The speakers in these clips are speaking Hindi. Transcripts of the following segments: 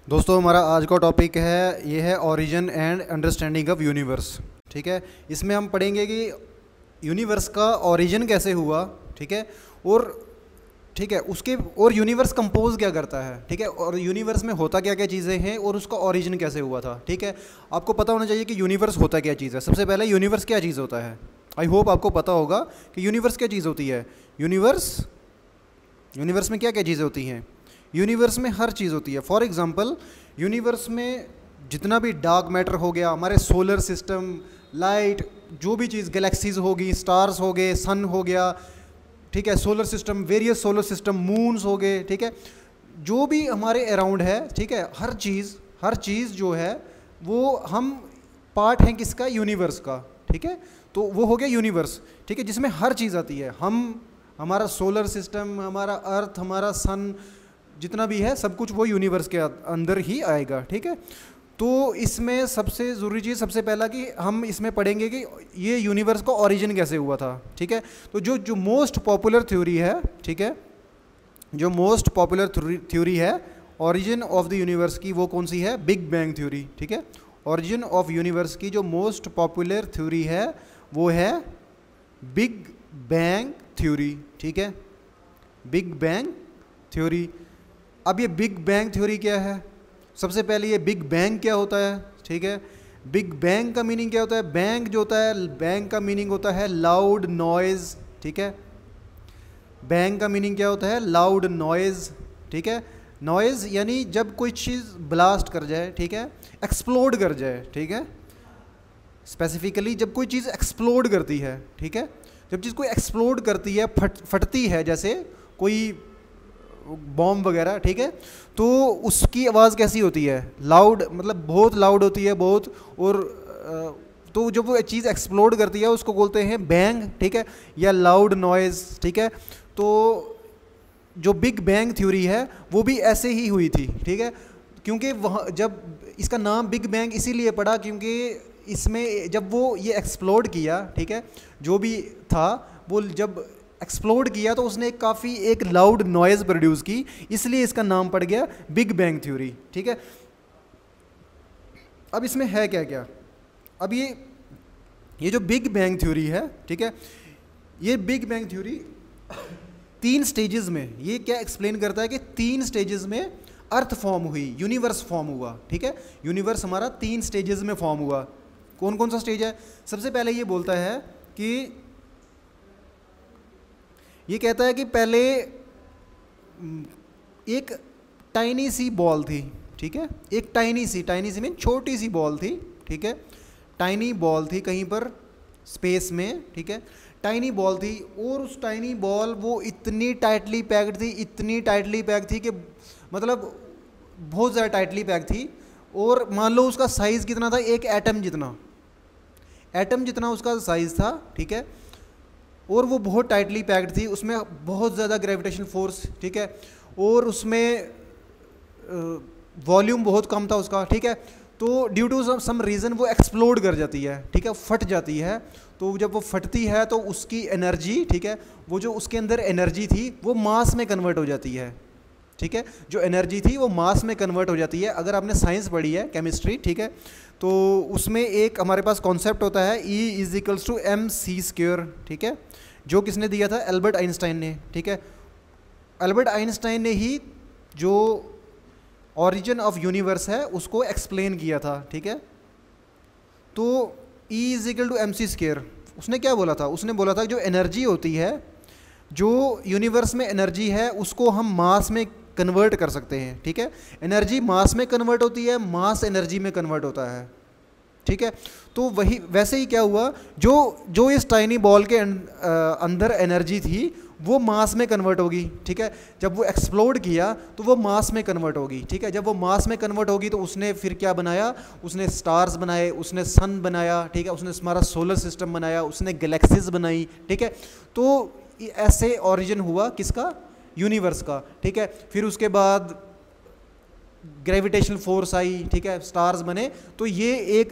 दोस्तों हमारा आज का टॉपिक है ये है origin and understanding of universe. ठीक है, इसमें हम पढ़ेंगे कि यूनिवर्स का ओरिजिन कैसे हुआ। ठीक है, और ठीक है उसके और यूनिवर्स कंपोज क्या करता है। ठीक है, और यूनिवर्स में होता क्या क्या चीज़ें हैं और उसका ओरिजिन कैसे हुआ था। ठीक है, आपको पता होना चाहिए कि यूनिवर्स होता क्या चीज़ है। सबसे पहले यूनिवर्स क्या चीज़ होता है। आई होप आपको पता होगा कि यूनिवर्स क्या चीज़ होती है। यूनिवर्स में क्या क्या चीज़ें होती हैं। यूनिवर्स में हर चीज़ होती है। फॉर एग्जांपल यूनिवर्स में जितना भी डार्क मैटर हो गया, हमारे सोलर सिस्टम, लाइट, जो भी चीज़, गैलेक्सीज होगी, स्टार्स हो गए, सन हो गया, ठीक है, solar system, various solar system, moons हो गए, ठीक है, जो भी हमारे अराउंड है, ठीक है, हर चीज़ जो है वो हम पार्ट हैं किसका, यूनिवर्स का। ठीक है, तो वो हो गया यूनिवर्स। ठीक है, जिसमें हर चीज़ आती है। हमारा सोलर सिस्टम, हमारा अर्थ, हमारा सन, जितना भी है सब कुछ वो यूनिवर्स के अंदर ही आएगा। ठीक है, तो इसमें सबसे ज़रूरी चीज़ सबसे पहला कि हम इसमें पढ़ेंगे कि ये यूनिवर्स का ओरिजिन कैसे हुआ था। ठीक है, तो जो मोस्ट पॉपुलर थ्योरी है, ठीक है, जो मोस्ट पॉपुलर थ्योरी है ओरिजिन ऑफ द यूनिवर्स की, वो कौन सी है, बिग बैंग थ्योरी। ठीक है, ओरिजिन ऑफ यूनिवर्स की जो मोस्ट पॉपुलर थ्योरी है वो है बिग बैंग थ्योरी। ठीक है, बिग बैंग थ्योरी। अब ये बिग बैंग थ्योरी क्या है, सबसे पहले ये बिग बैंग क्या होता है। ठीक है, बिग बैंग का मीनिंग क्या होता है। बैंग जो होता है, बैंग का मीनिंग होता है लाउड नॉइज़। ठीक है, बैंग का मीनिंग क्या होता है, लाउड नॉइज़। ठीक है, नॉइज़ यानी जब कोई चीज़ ब्लास्ट कर जाए, ठीक है, एक्सप्लोड कर जाए। ठीक है, स्पेसिफिकली जब कोई चीज़ एक्सप्लोड करती है, ठीक है, जब चीज़ कोई एक्सप्लोड करती है, फटती है, जैसे कोई बॉम्ब वगैरह, ठीक है, तो उसकी आवाज़ कैसी होती है, लाउड, मतलब बहुत लाउड होती है, बहुत। और तो जब वो चीज़ एक्सप्लोड करती है उसको बोलते हैं बैंग। ठीक है, या लाउड नॉइज़। ठीक है, तो जो बिग बैंग थ्योरी है वो भी ऐसे ही हुई थी। ठीक है, क्योंकि वहाँ जब इसका नाम बिग बैंग इसीलिए पड़ा क्योंकि इसमें जब वो ये एक्सप्लोड किया, ठीक है, जो भी था वो जब एक्सप्लोड किया तो उसने काफ़ी एक लाउड नॉइज़ प्रोड्यूस की, इसलिए इसका नाम पड़ गया बिग बैंग थ्योरी। ठीक है, अब इसमें है क्या क्या। अब ये जो बिग बैंग थ्योरी है, ठीक है, ये बिग बैंग थ्योरी 3 स्टेजेस में, ये क्या एक्सप्लेन करता है कि 3 स्टेजेस में अर्थ फॉर्म हुई, यूनिवर्स फॉर्म हुआ। ठीक है, यूनिवर्स हमारा 3 स्टेजेस में फॉर्म हुआ। कौन कौन सा स्टेज है। सबसे पहले ये बोलता है कि ये कहता है कि पहले एक टाइनी सी बॉल थी। ठीक है, एक टाइनी सी मीन छोटी सी बॉल थी। ठीक है, टाइनी बॉल थी कहीं पर स्पेस में। ठीक है, टाइनी बॉल थी और उस टाइनी बॉल वो इतनी टाइटली पैक्ड थी कि मतलब बहुत ज़्यादा टाइटली पैक्ड थी। और मान लो उसका साइज़ कितना था, एक एटम जितना उसका साइज़ था। ठीक है, और वो बहुत टाइटली पैक्ड थी, उसमें बहुत ज़्यादा ग्रेविटेशन फोर्स। ठीक है, और उसमें वॉल्यूम बहुत कम था उसका। ठीक है, तो ड्यू टू सम रीज़न वो एक्सप्लोड कर जाती है। ठीक है, फट जाती है। तो जब वो फटती है तो उसकी एनर्जी, ठीक है, वो जो उसके अंदर एनर्जी थी वो मास में कन्वर्ट हो जाती है। ठीक है, जो एनर्जी थी वो मास में कन्वर्ट हो जाती है। अगर आपने साइंस पढ़ी है, केमिस्ट्री, ठीक है, तो उसमें एक हमारे पास कॉन्सेप्ट होता है E=mc²। ठीक है, जो किसने दिया था, एल्बर्ट आइंस्टाइन ने। ठीक है, एल्बर्ट आइंस्टाइन ने ही जो ओरिजिन ऑफ यूनिवर्स है उसको एक्सप्लेन किया था। ठीक है, तो E=mc², उसने क्या बोला था, उसने बोला था जो एनर्जी होती है, जो यूनिवर्स में एनर्जी है उसको हम मास में कन्वर्ट कर सकते हैं। ठीक है, एनर्जी मास में कन्वर्ट होती है, मास एनर्जी में कन्वर्ट होता है। ठीक है, तो वही वैसे ही क्या हुआ, जो इस टाइनी बॉल के अंदर एनर्जी थी वो मास में कन्वर्ट होगी। ठीक है, जब वो एक्सप्लोड किया तो वो मास में कन्वर्ट होगी। ठीक है, जब वो मास में कन्वर्ट होगी तो उसने फिर क्या बनाया, उसने स्टार्स बनाए, उसने सन बनाया। ठीक है, उसने हमारा सोलर सिस्टम बनाया, उसने गैलेक्सीज बनाई। ठीक है, तो ऐसे ओरिजिन हुआ किसका, यूनिवर्स का। ठीक है, फिर उसके बाद ग्रेविटेशनल फोर्स आई। ठीक है, स्टार्स बने। तो ये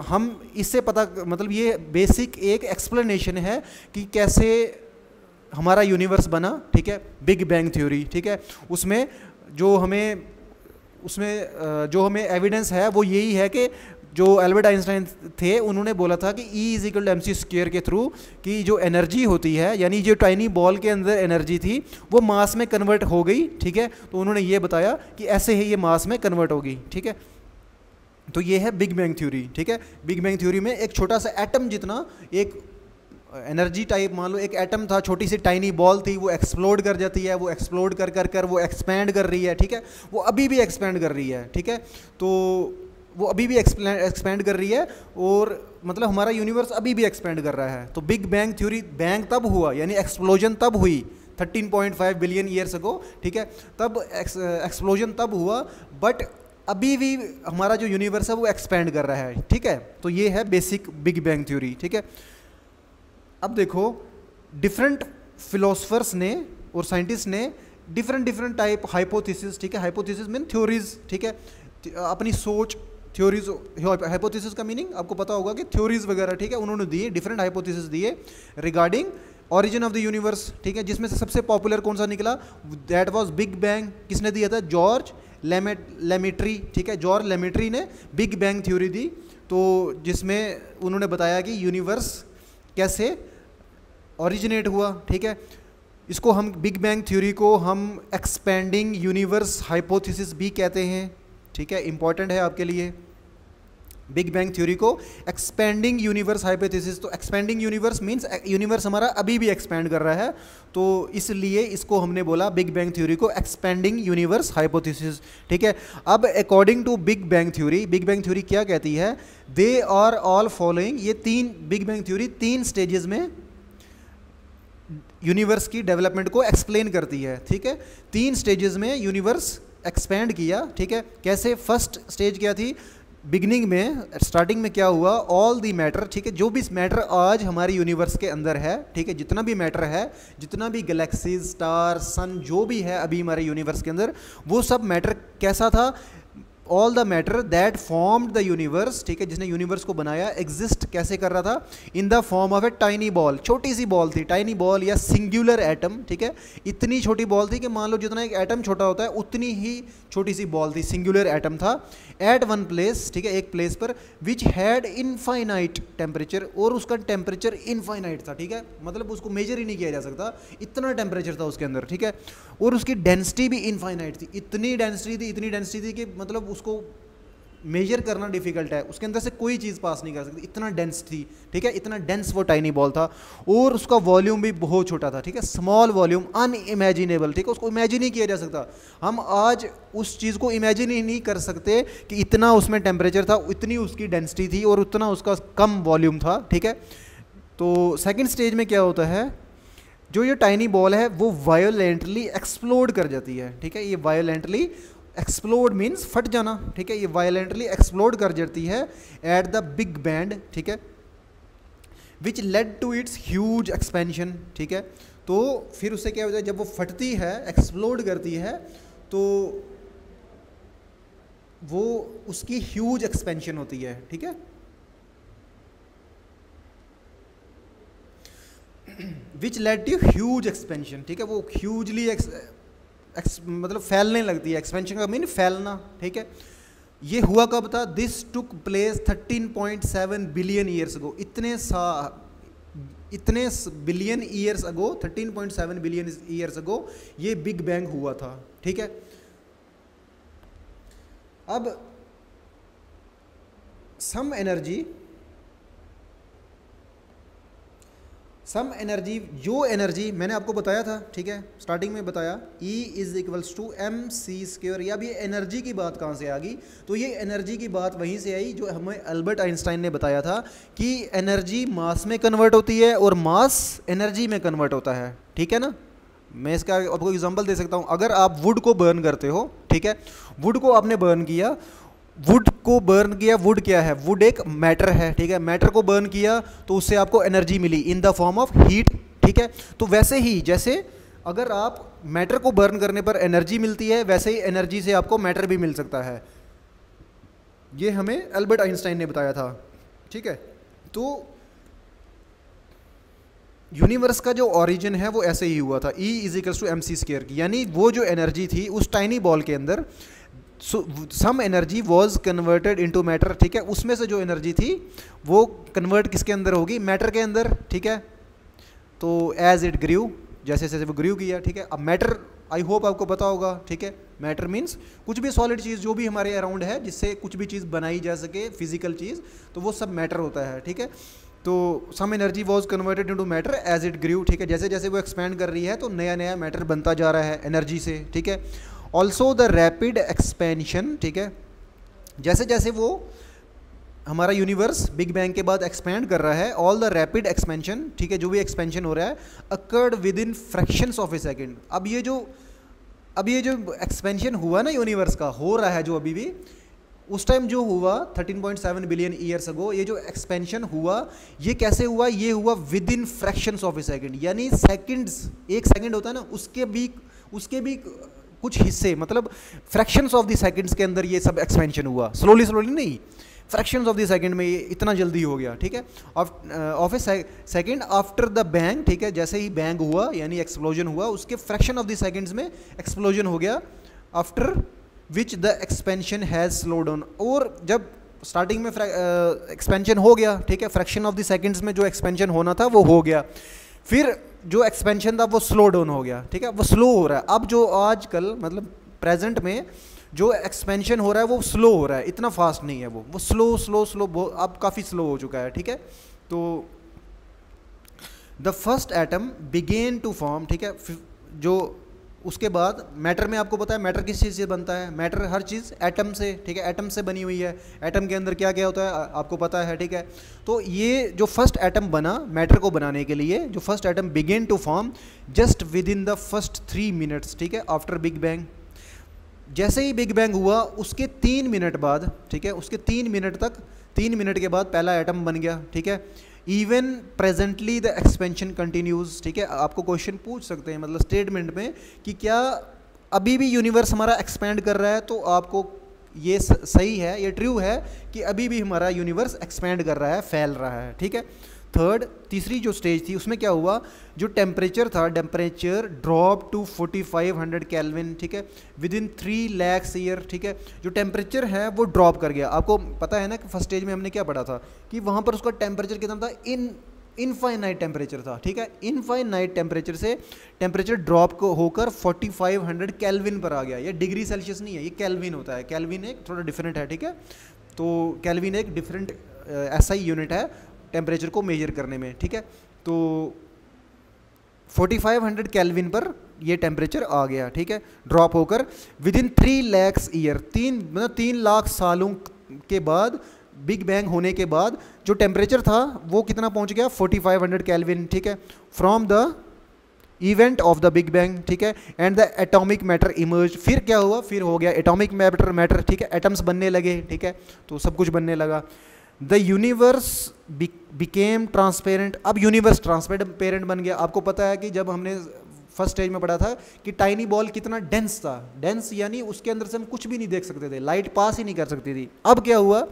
हम इससे पता, मतलब ये बेसिक एक एक्सप्लेनेशन है कि कैसे हमारा यूनिवर्स बना। ठीक है, बिग बैंग थ्योरी। ठीक है, उसमें जो हमें उसमें जो हमें एविडेंस है वो यही है कि जो एल्बर्ट आइंस्टाइन थे उन्होंने बोला था कि E=mc² के थ्रू कि जो एनर्जी होती है, यानी जो टाइनी बॉल के अंदर एनर्जी थी वो मास में कन्वर्ट हो गई, ठीक है। तो उन्होंने ये बताया कि ऐसे ही ये मास में कन्वर्ट होगी, ठीक है। तो ये है बिग बैंग थ्योरी, ठीक है। बिग बैंग थ्योरी में एक छोटा सा एटम जितना एक एनर्जी टाइप, मान लो एक एटम था, छोटी सी टाइनी बॉल थी, वो एक्सप्लोड कर जाती है, वो एक्सप्लोड कर कर कर वो एक्सपैंड कर रही है, ठीक है। वो अभी भी एक्सपैंड कर रही है, ठीक है। तो वो अभी भी एक्सपैंड कर रही है और मतलब हमारा यूनिवर्स अभी भी एक्सपैंड कर रहा है। तो बिग बैंग थ्योरी, बैंग तब हुआ यानी एक्सप्लोजन तब हुई 13.5 बिलियन ईयर्स अगो, ठीक है। तब एक्सप्लोजन तब हुआ, बट अभी भी हमारा जो यूनिवर्स है वो एक्सपैंड कर रहा है, ठीक है। तो ये है बेसिक बिग बैंग थ्योरी, ठीक है। अब देखो डिफरेंट फिलोसफर्स ने और साइंटिस्ट ने डिफरेंट टाइप हाइपोथेसिस, ठीक है। हाइपोथेसिस मीन थ्योरीज, ठीक है, अपनी सोच, थ्योरीज। हाइपोथेसिस का मीनिंग आपको पता होगा कि थ्योरीज वगैरह, ठीक है। उन्होंने दिए डिफरेंट हाइपोथेसिस दिए regarding origin of the universe, ठीक है। जिसमें से सबसे पॉपुलर कौन सा निकला, दैट वाज बिग बैंग। किसने दिया था, जॉर्ज लेमेट्री, ठीक है। जॉर्ज लेमेट्री ने बिग बैंग थ्योरी दी, तो जिसमें उन्होंने बताया कि यूनिवर्स कैसे ओरिजिनेट हुआ, ठीक है। इसको हम बिग बैंग थ्योरी को हम एक्सपेंडिंग यूनिवर्स हाइपोथेसिस भी कहते हैं, ठीक है। इंपॉर्टेंट है आपके लिए बिग बैंग थ्योरी को एक्सपेंडिंग यूनिवर्स हाइपोथेसिस। तो एक्सपेंडिंग यूनिवर्स मींस यूनिवर्स हमारा अभी भी एक्सपेंड कर रहा है, तो इसलिए इसको हमने बोला बिग बैंग थ्योरी को एक्सपेंडिंग यूनिवर्स हाइपोथेसिस, ठीक है। अब according to big bang theory क्या कहती है, दे आर ऑल फॉलोइंग। ये तीन, बिग बैंग थ्योरी 3 स्टेजेस में यूनिवर्स की डेवलपमेंट को एक्सप्लेन करती है, ठीक है। 3 स्टेजेस में यूनिवर्स एक्सपेंड किया, ठीक है। कैसे, फर्स्ट स्टेज क्या थी, बिगनिंग में, स्टार्टिंग में क्या हुआ, ऑल दी मैटर, ठीक है। जो भी मैटर आज हमारे यूनिवर्स के अंदर है, ठीक है, जितना भी मैटर है, जितना भी गैलेक्सीज, स्टार, सन, जो भी है अभी हमारे यूनिवर्स के अंदर, वो सब मैटर कैसा था, all the matter that formed the universe, ठीक है, जिसने यूनिवर्स को बनाया, एग्जिस्ट कैसे कर रहा था, इन the form of a tiny ball. छोटी सी बॉल थी, टाइनी बॉल या सिंगुलर एटम, ठीक है। इतनी छोटी बॉल थी कि मान लो जितना एक एटम छोटा होता है उतनी ही छोटी सी बॉल थी, सिंगुलर एटम था। एट वन प्लेस, ठीक है, एक प्लेस पर, विच हैड इनफाइनाइट टेम्परेचर, और उसका टेम्परेचर इनफाइनाइट था, ठीक है। मतलब उसको मेजर ही नहीं किया जा सकता, इतना टेम्परेचर था उसके अंदर, ठीक है। और उसकी डेंसिटी भी इनफाइनाइट थी, इतनी डेंसिटी थी कि मतलब उसको मेजर करना डिफिकल्ट है, उसके अंदर से कोई चीज़ पास नहीं कर सकती, इतना डेंस थी, ठीक है। इतना डेंस वो टाइनी बॉल था, और उसका वॉल्यूम भी बहुत छोटा था, ठीक है। स्मॉल वॉल्यूम, अनइमेजिनेबल, ठीक है। उसको इमेजिन ही किया जा सकता, हम आज उस चीज़ को इमेजिन ही नहीं कर सकते कि इतना उसमें टेम्परेचर था, इतनी उसकी डेंसिटी थी और उतना उसका कम वॉल्यूम था, ठीक है। तो सेकेंड स्टेज में क्या होता है, जो ये टाइनी बॉल है वो वायोलेंटली एक्सप्लोड कर जाती है, ठीक है। ये वायोलेंटली एक्सप्लोड मीन्स फट जाना, ठीक है। ये वायलेंटली एक्सप्लोड कर जाती है एट द बिग बैंड, ठीक है, which led to its huge expansion, ठीक है। तो फिर उससे क्या होता है, जब वो फटती है, एक्सप्लोड करती है, तो वो उसकी ह्यूज एक्सपेंशन होती है, ठीक है। Which led to huge expansion, ठीक है। वो ह्यूजली मतलब फैलने लगती है, एक्सपेंशन का मीन फैलना, ठीक है। ये हुआ कब था, this took place 13.7 billion years ago. इतने billion years ago, 13.7 billion years ago ये बिग बैंग हुआ था, ठीक है। अब सम एनर्जी, जो एनर्जी मैंने आपको बताया था, ठीक है, स्टार्टिंग में बताया, E=mc²। या अब ये एनर्जी की बात कहाँ से आ गई, तो ये एनर्जी की बात वहीं से आई जो हमें अल्बर्ट आइंस्टाइन ने बताया था कि एनर्जी मास में कन्वर्ट होती है और मास एनर्जी में कन्वर्ट होता है, ठीक है ना। मैं इसका आपको एग्जांपल दे सकता हूँ। अगर आप वुड को बर्न करते हो, ठीक है, वुड को आपने बर्न किया, वुड क्या है, वुड एक मैटर है, ठीक है। मैटर को बर्न किया तो उससे आपको एनर्जी मिली in the form of heat, ठीक है। तो वैसे ही जैसे अगर आप मैटर को बर्न करने पर एनर्जी मिलती है, वैसे ही एनर्जी से आपको मैटर भी मिल सकता है। ये हमें अल्बर्ट आइंस्टाइन ने बताया था, ठीक है। तो यूनिवर्स का जो ओरिजिन है वो ऐसे ही हुआ था, E=mc² की, यानी वो जो एनर्जी थी उस टाइनी बॉल के अंदर, some energy was converted into matter, ठीक है, उसमें से जो एनर्जी थी वो कन्वर्ट किसके अंदर होगी, मैटर के अंदर, ठीक है। तो एज इट ग्रीव, जैसे जैसे वो ग्रीव किया, ठीक है। अब मैटर आई होप आपको पता होगा, ठीक है। मैटर मीन्स कुछ भी सॉलिड चीज़ जो भी हमारे अराउंड है जिससे कुछ भी चीज़ बनाई जा सके, फिजिकल चीज़, तो वो सब मैटर होता है, ठीक है। तो some energy was converted into matter as it grew, ठीक है। जैसे जैसे वो एक्सपैंड कर रही है तो नया नया मैटर बनता जा रहा है एनर्जी से, ठीक है। ऑल्सो द रैपिड एक्सपेंशन, ठीक है, जैसे जैसे वो हमारा यूनिवर्स बिग बैंग के बाद एक्सपैंड कर रहा है, ऑल द रैपिड एक्सपेंशन, ठीक है, जो भी एक्सपेंशन हो रहा है occurred with in fractions of A second. अब ये जो एक्सपेंशन हुआ ना यूनिवर्स का, हो रहा है जो अभी भी, उस टाइम जो हुआ 13.7 बिलियन ईयर्स अगो, ये जो एक्सपेंशन हुआ ये कैसे हुआ, ये हुआ with in fractions of A second, यानी सेकेंड्स, एक सेकेंड होता है ना, उसके भी कुछ हिस्से, मतलब फ्रैक्शंस ऑफ द सेकेंड्स के अंदर ये सब एक्सपेंशन हुआ, स्लोली स्लोली नहीं, फ्रैक्शंस ऑफ द सेकेंड में ये इतना जल्दी हो गया, ठीक है। Of A second after the bang, ठीक है, जैसे ही बैंग हुआ यानी एक्सप्लोजन हुआ, उसके फ्रैक्शन ऑफ द सेकेंड्स में एक्सप्लोजन हो गया, after which the expansion has slow down. और जब स्टार्टिंग में एक्सपेंशन हो गया, ठीक है, फ्रैक्शन ऑफ द सेकेंड्स में जो एक्सपेंशन होना था वो हो गया, फिर जो एक्सपेंशन था वो स्लो डाउन हो गया, ठीक है, वो स्लो हो रहा है। अब जो आजकल मतलब प्रेजेंट में जो एक्सपेंशन हो रहा है वो स्लो हो रहा है, इतना फास्ट नहीं है, वो स्लो स्लो स्लो अब काफ़ी स्लो हो चुका है, ठीक है। तो the first atom began to form, ठीक है, जो उसके बाद मैटर में आपको पता है मैटर किस चीज़ से बनता है, मैटर हर चीज़ एटम से, ठीक है, एटम से बनी हुई है, एटम के अंदर क्या क्या होता है आपको पता है, ठीक है। तो ये जो फर्स्ट एटम बना मैटर को बनाने के लिए, जो first atom began to form just within the first 3 minutes, ठीक है, आफ्टर बिग बैंग। जैसे ही बिग बैंग हुआ उसके 3 मिनट बाद, ठीक है, उसके 3 मिनट तक, 3 मिनट के बाद पहला एटम बन गया, ठीक है। Even presently the expansion continues, ठीक है। आपको क्वेश्चन पूछ सकते हैं मतलब स्टेटमेंट में कि क्या अभी भी यूनिवर्स हमारा एक्सपेंड कर रहा है, तो आपको ये सही है, ये ट्रू है कि अभी भी हमारा यूनिवर्स एक्सपेंड कर रहा है, फैल रहा है, ठीक है। तीसरी जो स्टेज थी उसमें क्या हुआ, जो टेम्परेचर था, टेम्परेचर ड्रॉप टू 4500 केल्विन, ठीक है, विद इन 3 लाख ईयर, ठीक है। जो टेम्परेचर है वो ड्रॉप कर गया। आपको पता है ना कि फर्स्ट स्टेज में हमने क्या पढ़ा था कि वहाँ पर उसका टेम्परेचर कितना था, इनफाइनाइट टेम्परेचर था, ठीक है। इनफाइनाइट टेम्परेचर से टेम्परेचर ड्रॉप को होकर 4500 केल्विन पर आ गया। ये डिग्री सेल्सियस नहीं है, ये केल्विन होता है, केल्विन एक थोड़ा डिफरेंट है, ठीक है। तो केल्विन एक डिफरेंट ऐसा ही यूनिट है टेम्परेचर को मेजर करने में, ठीक है। तो 4500 केल्विन पर ये टेम्परेचर आ गया, ठीक है, ड्रॉप होकर with in 3 lakh year, 3 lakh सालों के बाद, बिग बैंग होने के बाद जो टेम्परेचर था वो कितना पहुंच गया, 4500 केल्विन, ठीक है, from the event of the big bang, ठीक है। And the atomic matter emerge, फिर क्या हुआ, फिर हो गया एटॉमिक मैटर, ठीक है, एटम्स बनने लगे, ठीक है, तो सब कुछ बनने लगा। द यूनिवर्स बिकेम ट्रांसपेरेंट, अब यूनिवर्स ट्रांसपेरेंट बन गया। आपको पता है कि जब हमने फर्स्ट स्टेज में पढ़ा था कि टाइनी बॉल कितना डेंस था, डेंस यानी उसके अंदर से हम कुछ भी नहीं देख सकते थे, लाइट पास ही नहीं कर सकती थी। अब क्या हुआ,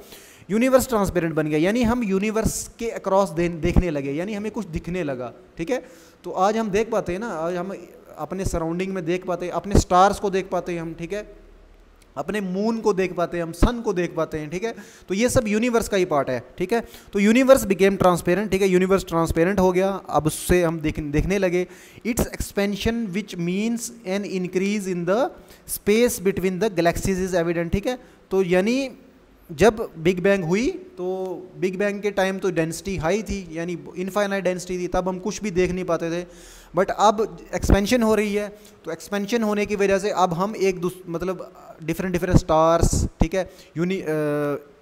यूनिवर्स ट्रांसपेरेंट बन गया, यानी हम यूनिवर्स के अक्रॉस देखने लगे, यानी हमें कुछ दिखने लगा, ठीक है। तो आज हम देख पाते हैं ना, आज हम अपने सराउंडिंग में देख पाते हैं, अपने स्टार्स को देख पाते हैं हम, ठीक है, अपने मून को देख पाते हैं हम, सन को देख पाते हैं, ठीक है। तो ये सब यूनिवर्स का ही पार्ट है, ठीक है। तो यूनिवर्स बिकेम ट्रांसपेरेंट, ठीक है, यूनिवर्स ट्रांसपेरेंट हो गया, अब उससे हम देखने लगे। It's expansion which means an increase in the space between the galaxies is evident, ठीक है। तो यानी जब बिग बैंग हुई तो बिग बैंग के टाइम तो डेंसिटी हाई थी, यानी इनफाइनाइट डेंसिटी थी, तब हम कुछ भी देख नहीं पाते थे। बट अब एक्सपेंशन हो रही है, तो एक्सपेंशन होने की वजह से अब हम मतलब डिफरेंट स्टार्स, ठीक है,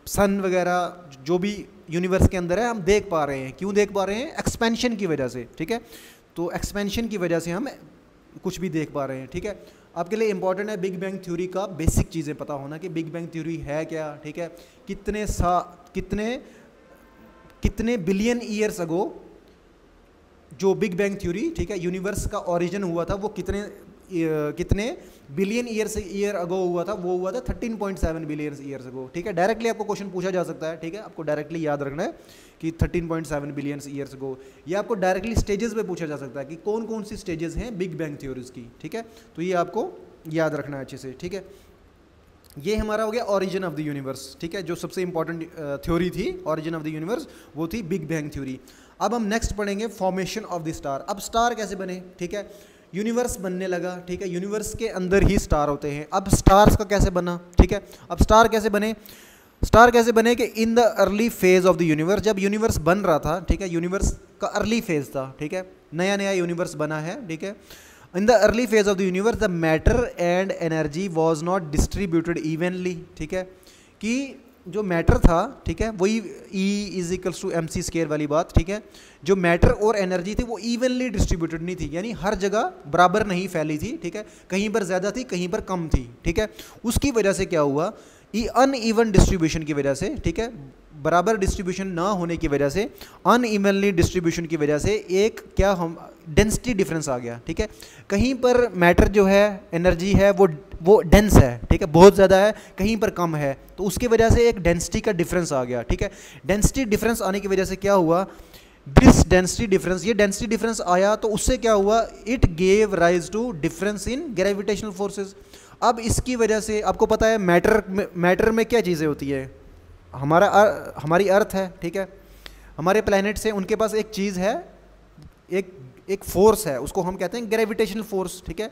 सन वगैरह जो भी यूनिवर्स के अंदर है हम देख पा रहे हैं। क्यों देख पा रहे हैं, एक्सपेंशन की वजह से, ठीक है। तो एक्सपेंशन की वजह से हम कुछ भी देख पा रहे हैं, ठीक है। आपके लिए इंपॉर्टेंट है बिग बैंग थ्योरी का बेसिक चीज़ें पता होना कि बिग बैंग थ्योरी है क्या, ठीक है, कितने बिलियन ईयर्स अगो जो बिग बैंग थ्योरी, ठीक है, यूनिवर्स का ओरिजिन हुआ था, वो कितने बिलियन ईयर अगो हुआ था, वो हुआ था 13.7 बिलियन ईयर्स अगो, ठीक है। डायरेक्टली आपको क्वेश्चन पूछा जा सकता है, ठीक है, आपको डायरेक्टली याद रखना है कि 13.7 बिलियन ईयर्स अगो, या आपको डायरेक्टली स्टेजेस पे पूछा जा सकता है कि कौन कौन सी स्टेजेस हैं बिग बैंग थ्योरीज की, ठीक है। तो ये आपको याद रखना है अच्छे से, ठीक है। ये हमारा हो गया ओरिजिन ऑफ द यूनिवर्स, ठीक है। जो सबसे इंपॉर्टेंट थ्योरी थी ओरिजिन ऑफ द यूनिवर्स वो थी बिग बैंग थ्योरी। अब हम नेक्स्ट पढ़ेंगे फॉर्मेशन ऑफ द स्टार। अब स्टार कैसे बने, ठीक है। यूनिवर्स बनने लगा, ठीक है, यूनिवर्स के अंदर ही स्टार होते हैं। अब स्टार्स का कैसे बना, ठीक है। अब स्टार कैसे बने, स्टार कैसे बने कि in the early phase of the universe, जब यूनिवर्स बन रहा था, ठीक है, यूनिवर्स का अर्ली फेज था, ठीक है, नया नया यूनिवर्स बना है, ठीक है। In the early phase of the universe the matter and energy was not distributed evenly, ठीक है, कि जो मैटर था, ठीक है, वही E=mc² वाली बात, ठीक है। जो मैटर और एनर्जी थी वो इवनली डिस्ट्रीब्यूटेड नहीं थी, यानी हर जगह बराबर नहीं फैली थी, ठीक है, कहीं पर ज़्यादा थी कहीं पर कम थी, ठीक है। उसकी वजह से क्या हुआ, अनइवन डिस्ट्रीब्यूशन की वजह से, ठीक है, बराबर डिस्ट्रीब्यूशन ना होने की वजह से, अनइवनली डिस्ट्रीब्यूशन की वजह से एक क्या हम डेंसिटी डिफरेंस आ गया, ठीक है। कहीं पर मैटर जो है एनर्जी है वो डेंस है, ठीक है, बहुत ज़्यादा है, कहीं पर कम है, तो उसकी वजह से एक डेंसिटी का डिफरेंस आ गया, ठीक है। डेंसिटी डिफरेंस आने की वजह से क्या हुआ, दिस डेंसिटी डिफरेंस, ये डेंसिटी डिफरेंस आया तो उससे क्या हुआ, it gave rise to difference in gravitational forces. अब इसकी वजह से आपको पता है मैटर में क्या चीज़ें होती है, हमारी अर्थ है, ठीक है, हमारे प्लैनेट्स हैं, उनके पास एक चीज़ है, एक फोर्स है, उसको हम कहते हैं ग्रेविटेशनल फोर्स, ठीक है।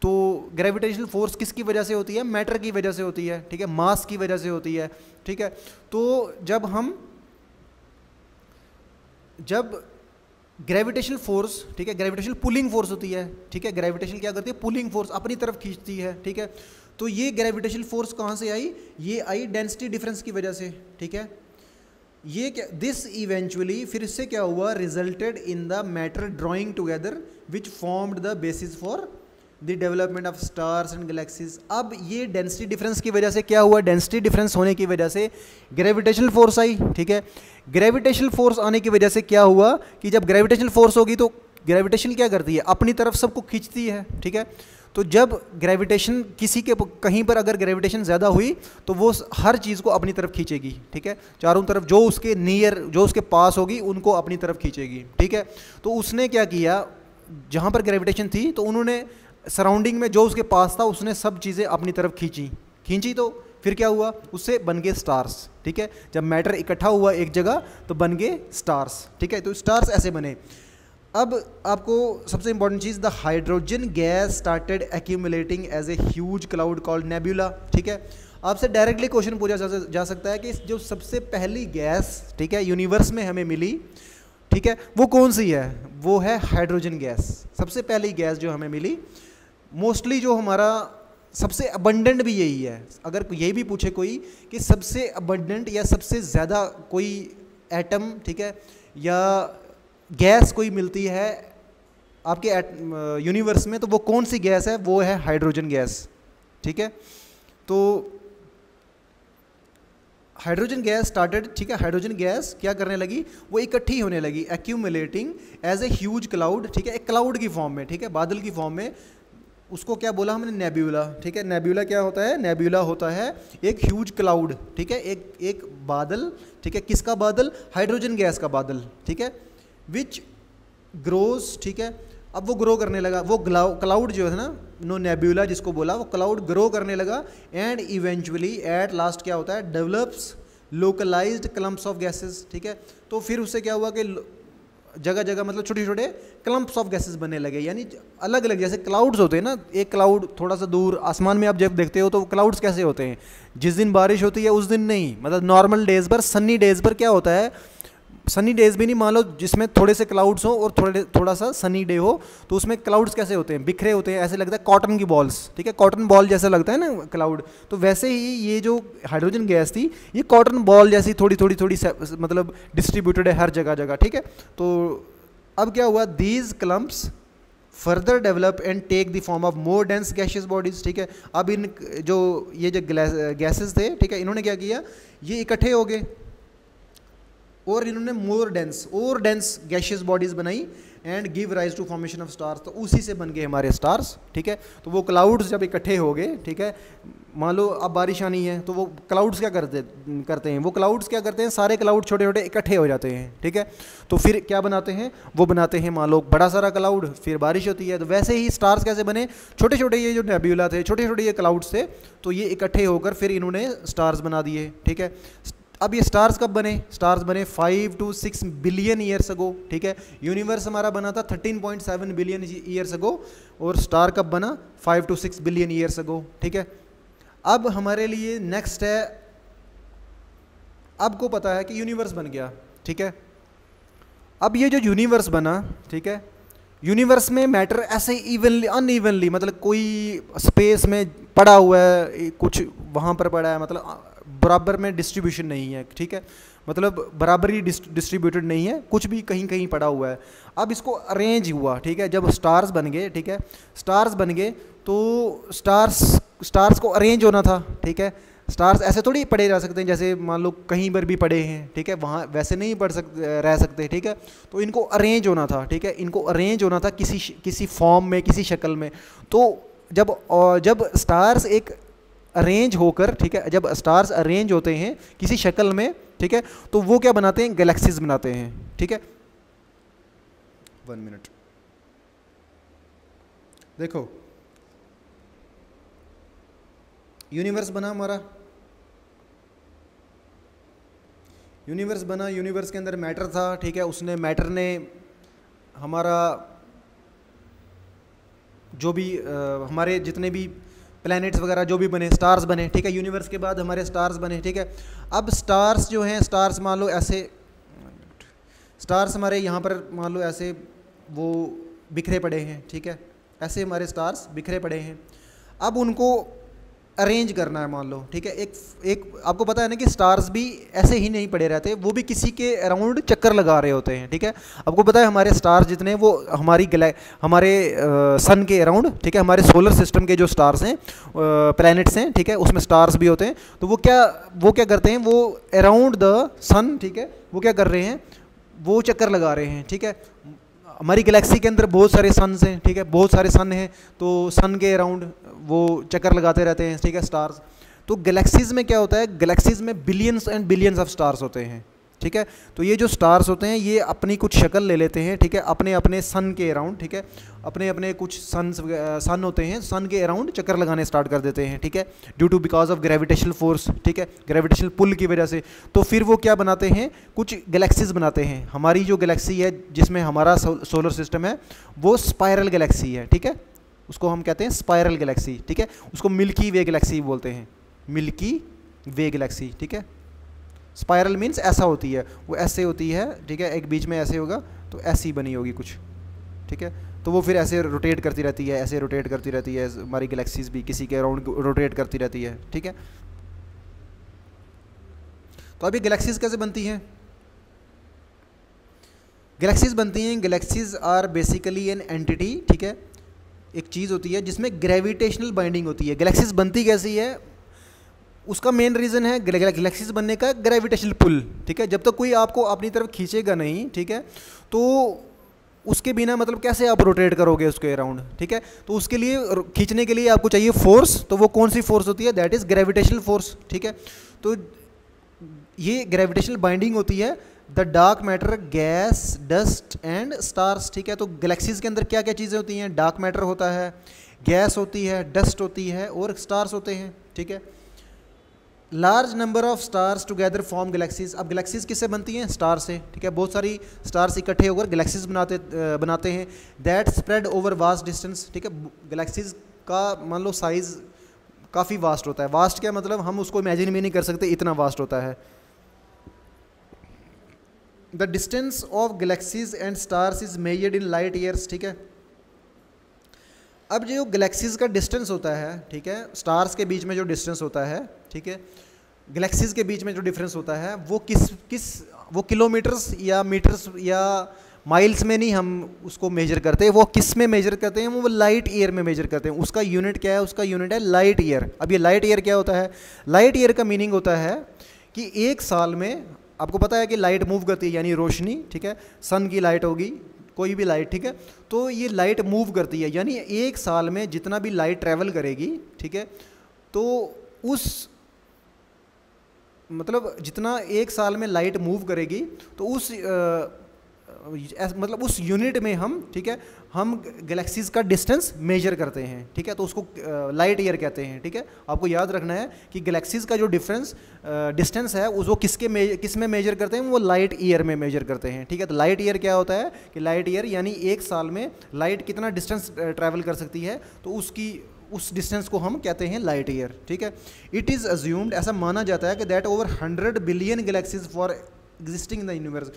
तो ग्रेविटेशनल फोर्स किसकी वजह से होती है, मैटर की वजह से होती है, ठीक है, मास की वजह से होती है, ठीक है। तो जब ग्रेविटेशनल फोर्स, ठीक है, ग्रेविटेशनल पुलिंग फोर्स होती है, ठीक है, ग्रेविटेशन क्या करती है, पुलिंग फोर्स अपनी तरफ खींचती है, ठीक है। तो ये ग्रेविटेशनल फोर्स कहाँ से आई, ये आई डेंसिटी डिफरेंस की वजह से, ठीक है। ये क्या, दिस इवेंचुअली, फिर इससे क्या हुआ, resulted in the matter drawing together which formed the basis for the development of stars and galaxies. अब ये डेंसिटी डिफरेंस की वजह से क्या हुआ, डेंसिटी डिफरेंस होने की वजह से ग्रेविटेशनल फोर्स आई, ठीक है। ग्रेविटेशनल फोर्स आने की वजह से क्या हुआ कि जब ग्रेविटेशनल फोर्स होगी तो ग्रेविटेशन क्या करती है, अपनी तरफ सबको खींचती है, ठीक है। तो जब ग्रेविटेशन किसी के कहीं पर अगर ग्रेविटेशन ज़्यादा हुई तो वो हर चीज़ को अपनी तरफ खींचेगी, ठीक है, चारों तरफ जो उसके नियर, जो उसके पास होगी उनको अपनी तरफ खींचेगी, ठीक है। तो उसने क्या किया, जहाँ पर ग्रेविटेशन थी तो उन्होंने सराउंडिंग में जो उसके पास था उसने सब चीज़ें अपनी तरफ खींची तो फिर क्या हुआ, उससे बन गए स्टार्स, ठीक है। जब मैटर इकट्ठा हुआ एक जगह तो बन गए स्टार्स, ठीक है। तो स्टार्स ऐसे बने। अब आपको सबसे इंपॉर्टेंट चीज़, the hydrogen gas started accumulating as a huge cloud called nebula, ठीक है। आपसे डायरेक्टली क्वेश्चन पूछा जा सकता है कि जो सबसे पहली गैस, ठीक है, यूनिवर्स में हमें मिली, ठीक है, वो कौन सी है, वो है हाइड्रोजन गैस। सबसे पहली गैस जो हमें मिली, मोस्टली जो हमारा सबसे अबंडेंट भी यही है। अगर यही भी पूछे कोई कि सबसे अबंडेंट या सबसे ज़्यादा कोई एटम, ठीक है, या गैस कोई मिलती है आपके यूनिवर्स में, तो वो कौन सी गैस है, वो है हाइड्रोजन गैस, ठीक है। तो हाइड्रोजन गैस स्टार्टेड, ठीक है, हाइड्रोजन गैस क्या करने लगी, वो इकट्ठी होने लगी, accumulating as a huge cloud, ठीक है, एक क्लाउड की फॉर्म में, ठीक है, बादल की फॉर्म में। उसको क्या बोला हमने, नेब्यूला, ठीक है। नेब्यूला क्या होता है, नेब्यूला होता है एक ह्यूज क्लाउड, ठीक है, एक बादल, ठीक है, किसका बादल, हाइड्रोजन गैस का बादल, ठीक है, विच ग्रोज, ठीक है। अब वो ग्रो करने लगा, वो क्लाउड जो है ना, नो नेब्यूला जिसको बोला, वो क्लाउड ग्रो करने लगा एंड इवेंचुअली एट लास्ट क्या होता है, develops localised clumps of gases, ठीक है। तो फिर उससे क्या हुआ कि जगह जगह मतलब छोटे छोटे क्लम्प्स ऑफ गैसेस बनने लगे, यानी अलग अलग, जैसे क्लाउड्स होते हैं ना, एक क्लाउड थोड़ा सा दूर आसमान में आप जब देखते हो तो क्लाउड्स कैसे होते हैं, जिस दिन बारिश होती है उस दिन नहीं, मतलब नॉर्मल डेज पर, सन्नी डेज पर क्या होता है, सनी डेज भी नहीं, मान लो जिसमें थोड़े से क्लाउड्स हो और थोड़ा सा सनी डे हो, तो उसमें क्लाउड्स कैसे होते हैं, बिखरे होते हैं, ऐसे लगता है कॉटन की बॉल्स, ठीक है, कॉटन बॉल जैसा लगता है ना क्लाउड। तो वैसे ही ये जो हाइड्रोजन गैस थी, ये कॉटन बॉल जैसी थोड़ी मतलब डिस्ट्रीब्यूटेड है हर जगह जगह, ठीक है। तो अब क्या हुआ, these clumps further develop and take the form of more dense gaseous bodies, ठीक है। अब ये जो गैसेस थे, ठीक है, इन्होंने क्या किया, ये इकट्ठे हो गए और इन्होंने मोर डेंस गैशियस बॉडीज़ बनाई and give rise to formation of stars, तो उसी से बन गए हमारे स्टार्स, ठीक है। तो वो क्लाउड्स जब इकट्ठे हो गए, ठीक है, मान लो अब बारिश आनी है तो वो क्लाउड्स क्या करते हैं, वो क्लाउड्स क्या करते हैं, सारे क्लाउड छोटे छोटे इकट्ठे हो जाते हैं, ठीक है। तो फिर क्या बनाते हैं, वो बनाते हैं मान लो बड़ा सारा क्लाउड, फिर बारिश होती है। तो वैसे ही स्टार्स कैसे बने, छोटे छोटे ये जो नेब्यूला थे, छोटे छोटे ये क्लाउड्स थे, तो ये इकट्ठे होकर फिर इन्होंने स्टार्स बना दिए, ठीक है। अब ये स्टार्स कब बने, स्टार्स बने 5 to 6 बिलियन ईयर्स अगो, ठीक है। यूनिवर्स हमारा बना था 13.7 बिलियन ईयर्स अगो, और स्टार कब बना, 5 to 6 बिलियन ईयर्स अगो, ठीक है। अब हमारे लिए नेक्स्ट है, अब को पता है कि यूनिवर्स बन गया, ठीक है। अब ये जो यूनिवर्स बना, ठीक है, यूनिवर्स में मैटर ऐसे इवनली अनइवनली, मतलब कोई स्पेस में पड़ा हुआ है, कुछ वहाँ पर पड़ा है, मतलब बराबर में डिस्ट्रीब्यूशन नहीं है, ठीक है, मतलब बराबर ही डिस्ट्रीब्यूटेड नहीं है, कुछ भी कहीं कहीं पड़ा हुआ है। अब इसको अरेंज हुआ, ठीक है, जब स्टार्स बन गए, ठीक है, स्टार्स बन गए तो स्टार्स को अरेंज होना था, ठीक है। स्टार्स ऐसे थोड़ी पड़े रह सकते हैं जैसे मान लो कहीं पर भी पड़े हैं, ठीक है, वहाँ वैसे नहीं रह सकते, ठीक है। तो इनको अरेंज होना था, ठीक है, इनको अरेंज होना था किसी फॉर्म में, किसी शक्ल में। तो जब स्टार्स एक अरेंज होकर, ठीक है, जब स्टार्स अरेंज होते हैं किसी शक्ल में, ठीक है, तो वो क्या बनाते हैं, गैलेक्सीज बनाते हैं, ठीक है। 1 मिनट देखो, यूनिवर्स बना हमारा, यूनिवर्स बना, यूनिवर्स के अंदर मैटर था, ठीक है, उसने मैटर ने हमारा जो भी हमारे जितने भी प्लैनेट्स वगैरह जो भी बने, स्टार्स बने, ठीक है। यूनिवर्स के बाद हमारे स्टार्स बने, ठीक है। अब स्टार्स जो हैं, स्टार्स मान लो ऐसे, स्टार्स हमारे यहाँ पर मान लो ऐसे वो बिखरे पड़े हैं, ठीक है, ऐसे हमारे स्टार्स बिखरे पड़े हैं। अब उनको अरेंज करना है मान लो, ठीक है। एक आपको पता है ना कि स्टार्स भी ऐसे ही नहीं पड़े रहते, वो भी किसी के अराउंड चक्कर लगा रहे होते हैं, ठीक है। आपको पता है हमारे स्टार्स जितने वो हमारे सन के अराउंड, ठीक है, हमारे सोलर सिस्टम के जो स्टार्स हैं, प्लैनेट्स हैं, ठीक है, उसमें स्टार्स भी होते हैं। तो वो क्या करते हैं, वो अराउंड द सन, ठीक है, वो क्या कर रहे हैं, वो चक्कर लगा रहे हैं, ठीक है। हमारी गैलेक्सी के अंदर बहुत सारे सन्स हैं, ठीक है, बहुत सारे सन हैं, तो सन के अराउंड वो चक्कर लगाते रहते हैं, ठीक है, स्टार्स। तो गैलेक्सीज़ में क्या होता है, गैलेक्सीज़ में billions and billions of stars होते हैं, ठीक है। तो ये जो स्टार्स होते हैं ये अपनी कुछ शक्ल ले लेते हैं, ठीक है, अपने अपने सन के अराउंड, ठीक है, अपने अपने कुछ सन होते हैं, सन के अराउंड चक्कर लगाने स्टार्ट कर देते हैं, ठीक है, due to because of gravitational force, ठीक है, ग्रेविटेशनल पुल की वजह से। तो फिर वो क्या बनाते हैं, कुछ गैलेक्सीज बनाते हैं। हमारी जो गैलेक्सी है जिसमें हमारा सोलर सिस्टम है वो स्पायरल गैलेक्सी है, ठीक है, उसको हम कहते हैं स्पायरल गैलेक्सी, ठीक है। उसको मिल्की वे गैलेक्सी बोलते हैं, मिल्की वे गैलेक्सी, ठीक है। स्पायरल मीन्स ऐसा होती है, वो ऐसे होती है, ठीक है, एक बीच में ऐसे होगा तो ऐसी बनी होगी कुछ, ठीक है। तो वो फिर ऐसे रोटेट करती रहती है, ऐसे रोटेट करती रहती है, हमारी गैलेक्सीज भी किसी के अराउंड रोटेट करती रहती है, ठीक है। तो अभी गैलेक्सीज कैसे बनती हैं, गैलेक्सीज बनती हैं, galaxies are basically an entity, ठीक है, एक चीज़ होती है जिसमें ग्रेविटेशनल बाइंडिंग होती है। गैलेक्सीज बनती कैसी है, उसका मेन रीज़न है गैलेक्सीज बनने का ग्रेविटेशनल पुल, ठीक है। जब तक कोई आपको अपनी तरफ खींचेगा नहीं, ठीक है, तो उसके बिना मतलब कैसे आप रोटेट करोगे उसके अराउंड, ठीक है। तो उसके लिए खींचने के लिए आपको चाहिए फोर्स, तो वो कौन सी फोर्स होती है, दैट इज़ ग्रेविटेशनल फोर्स, ठीक है। तो ये ग्रेविटेशनल बाइंडिंग होती है the dark matter, gas, dust and stars, ठीक है। तो गैलेक्सीज के अंदर क्या क्या चीज़ें होती हैं, डार्क मैटर होता है, गैस होती है, डस्ट होती है और स्टार्स होते हैं, ठीक है। Large number of stars together form galaxies. अब गैलेक्सीज किससे बनती हैं, स्टार से, ठीक है। बहुत सारी स्टार्स इकट्ठे होकर गैलेक्सीज बनाते हैं that spread over vast distance, ठीक है। गैलेक्सीज का मान लो साइज़ काफ़ी वास्ट होता है, वास्ट क्या मतलब हम उसको इमेजिन भी नहीं कर सकते, इतना वास्ट होता है। The distance of galaxies and stars is measured in light years, ठीक है। अब जो गैलेक्सीज का डिस्टेंस होता है, ठीक है, स्टार्स के बीच में जो डिस्टेंस होता है, ठीक है, गैलेक्सीज के बीच में जो डिफरेंस होता है वो वो किलोमीटर्स या मीटर्स या माइल्स में नहीं हम उसको मेजर करते, वो किस में मेजर करते हैं, वो लाइट ईयर में मेजर करते हैं। उसका यूनिट क्या है, उसका यूनिट है लाइट ईयर। अब ये लाइट ईयर क्या होता है, लाइट ईयर का मीनिंग होता है कि एक साल में, आपको पता है कि लाइट मूव करती है यानी रोशनी, ठीक है, सन की लाइट होगी, कोई भी लाइट, ठीक है, तो ये लाइट मूव करती है, यानी एक साल में जितना भी लाइट ट्रैवल करेगी, ठीक है, तो उस मतलब जितना एक साल में लाइट मूव करेगी तो उस मतलब उस यूनिट में हम, ठीक है, हम गैलेक्सीज का डिस्टेंस मेजर करते हैं, ठीक है, तो उसको लाइट ईयर कहते हैं, ठीक है। आपको याद रखना है कि गैलेक्सीज का जो डिस्टेंस है उसको किस में मेजर करते हैं, वो लाइट ईयर में मेजर करते हैं, ठीक है। तो लाइट ईयर क्या होता है कि लाइट ईयर यानी एक साल में लाइट कितना डिस्टेंस ट्रैवल कर सकती है, तो उस डिस्टेंस को हम कहते हैं लाइट ईयर, ठीक है। इट इज़ अज्यूम्ड, ऐसा माना जाता है कि that over 100 billion galaxies for existing in the universe,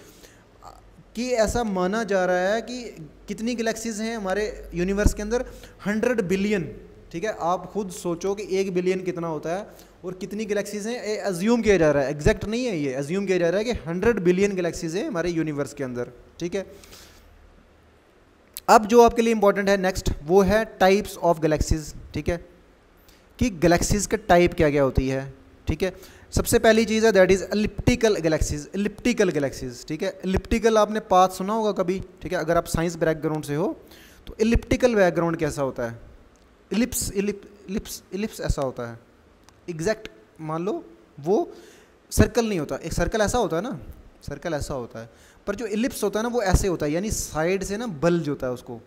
कि ऐसा माना जा रहा है कि कितनी गैलेक्सीज हैं हमारे यूनिवर्स के अंदर, 100 बिलियन, ठीक है। आप खुद सोचो कि 1 बिलियन कितना होता है और कितनी गैलेक्सीज हैं, ये अज्यूम किया जा रहा है, एग्जैक्ट नहीं है, ये अज्यूम किया जा रहा है कि 100 बिलियन गैलेक्सीज हैं हमारे यूनिवर्स के अंदर, ठीक है। अब जो आपके लिए इंपॉर्टेंट है नेक्स्ट, वो है टाइप्स ऑफ गैलेक्सीज, ठीक है, कि गैलेक्सीज का टाइप क्या क्या होती है, ठीक है। सबसे पहली चीज़ है that is elliptical galaxies, elliptical galaxies, ठीक है। एलिप्टिकल आपने पाथ सुना होगा कभी, ठीक है, अगर आप साइंस बैकग्राउंड से हो तो एलिप्टिकल बैकग्राउंड कैसा होता है, इलिप्स ऐसा होता है, एग्जैक्ट मान लो वो सर्कल नहीं होता, एक सर्कल ऐसा होता है ना, सर्कल ऐसा होता है, पर जो इलिप्स होता है ना वो ऐसे होता है, यानी साइड से ना बल्ज होता है, उसको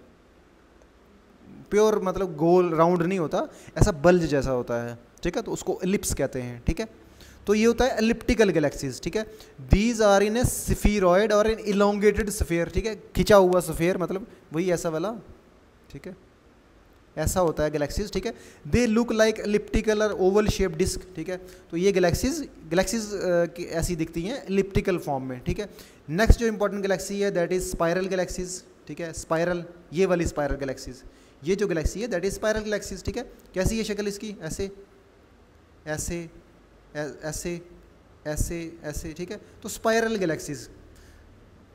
प्योर मतलब गोल राउंड नहीं होता, ऐसा बल्ज जैसा होता है, ठीक है, तो उसको इलिप्स कहते हैं, ठीक है। तो ये होता है एलिप्टिकल गैलेक्सीज, ठीक है। दीज आर इन ए स्फीरॉइड और इन इलोंगेटेड स्फीयर, ठीक है, खिंचा हुआ स्फीयर मतलब वही ऐसा वाला, ठीक है, ऐसा होता है गैलेक्सीज, ठीक है। दे लुक लाइक एलिप्टिकल और ओवल शेप डिस्क, ठीक है। तो ये गैलेक्सीज ऐसी दिखती हैं एलिप्टिकल फॉर्म में, ठीक है। नेक्स्ट जो इंपॉर्टेंट गैलेक्सी है दैट इज स्पाइरल गैलेक्सीज, ठीक है, स्पाइरल, ये वाली स्पाइरल गैलेक्सीज, ये जो गैलेक्सी है दैट इज स्पाइरल गैलेक्सीज, ठीक है। कैसी है शक्ल इसकी, ऐसे ऐसे ऐसे ऐसे ऐसे, ठीक है। तो spiral galaxies,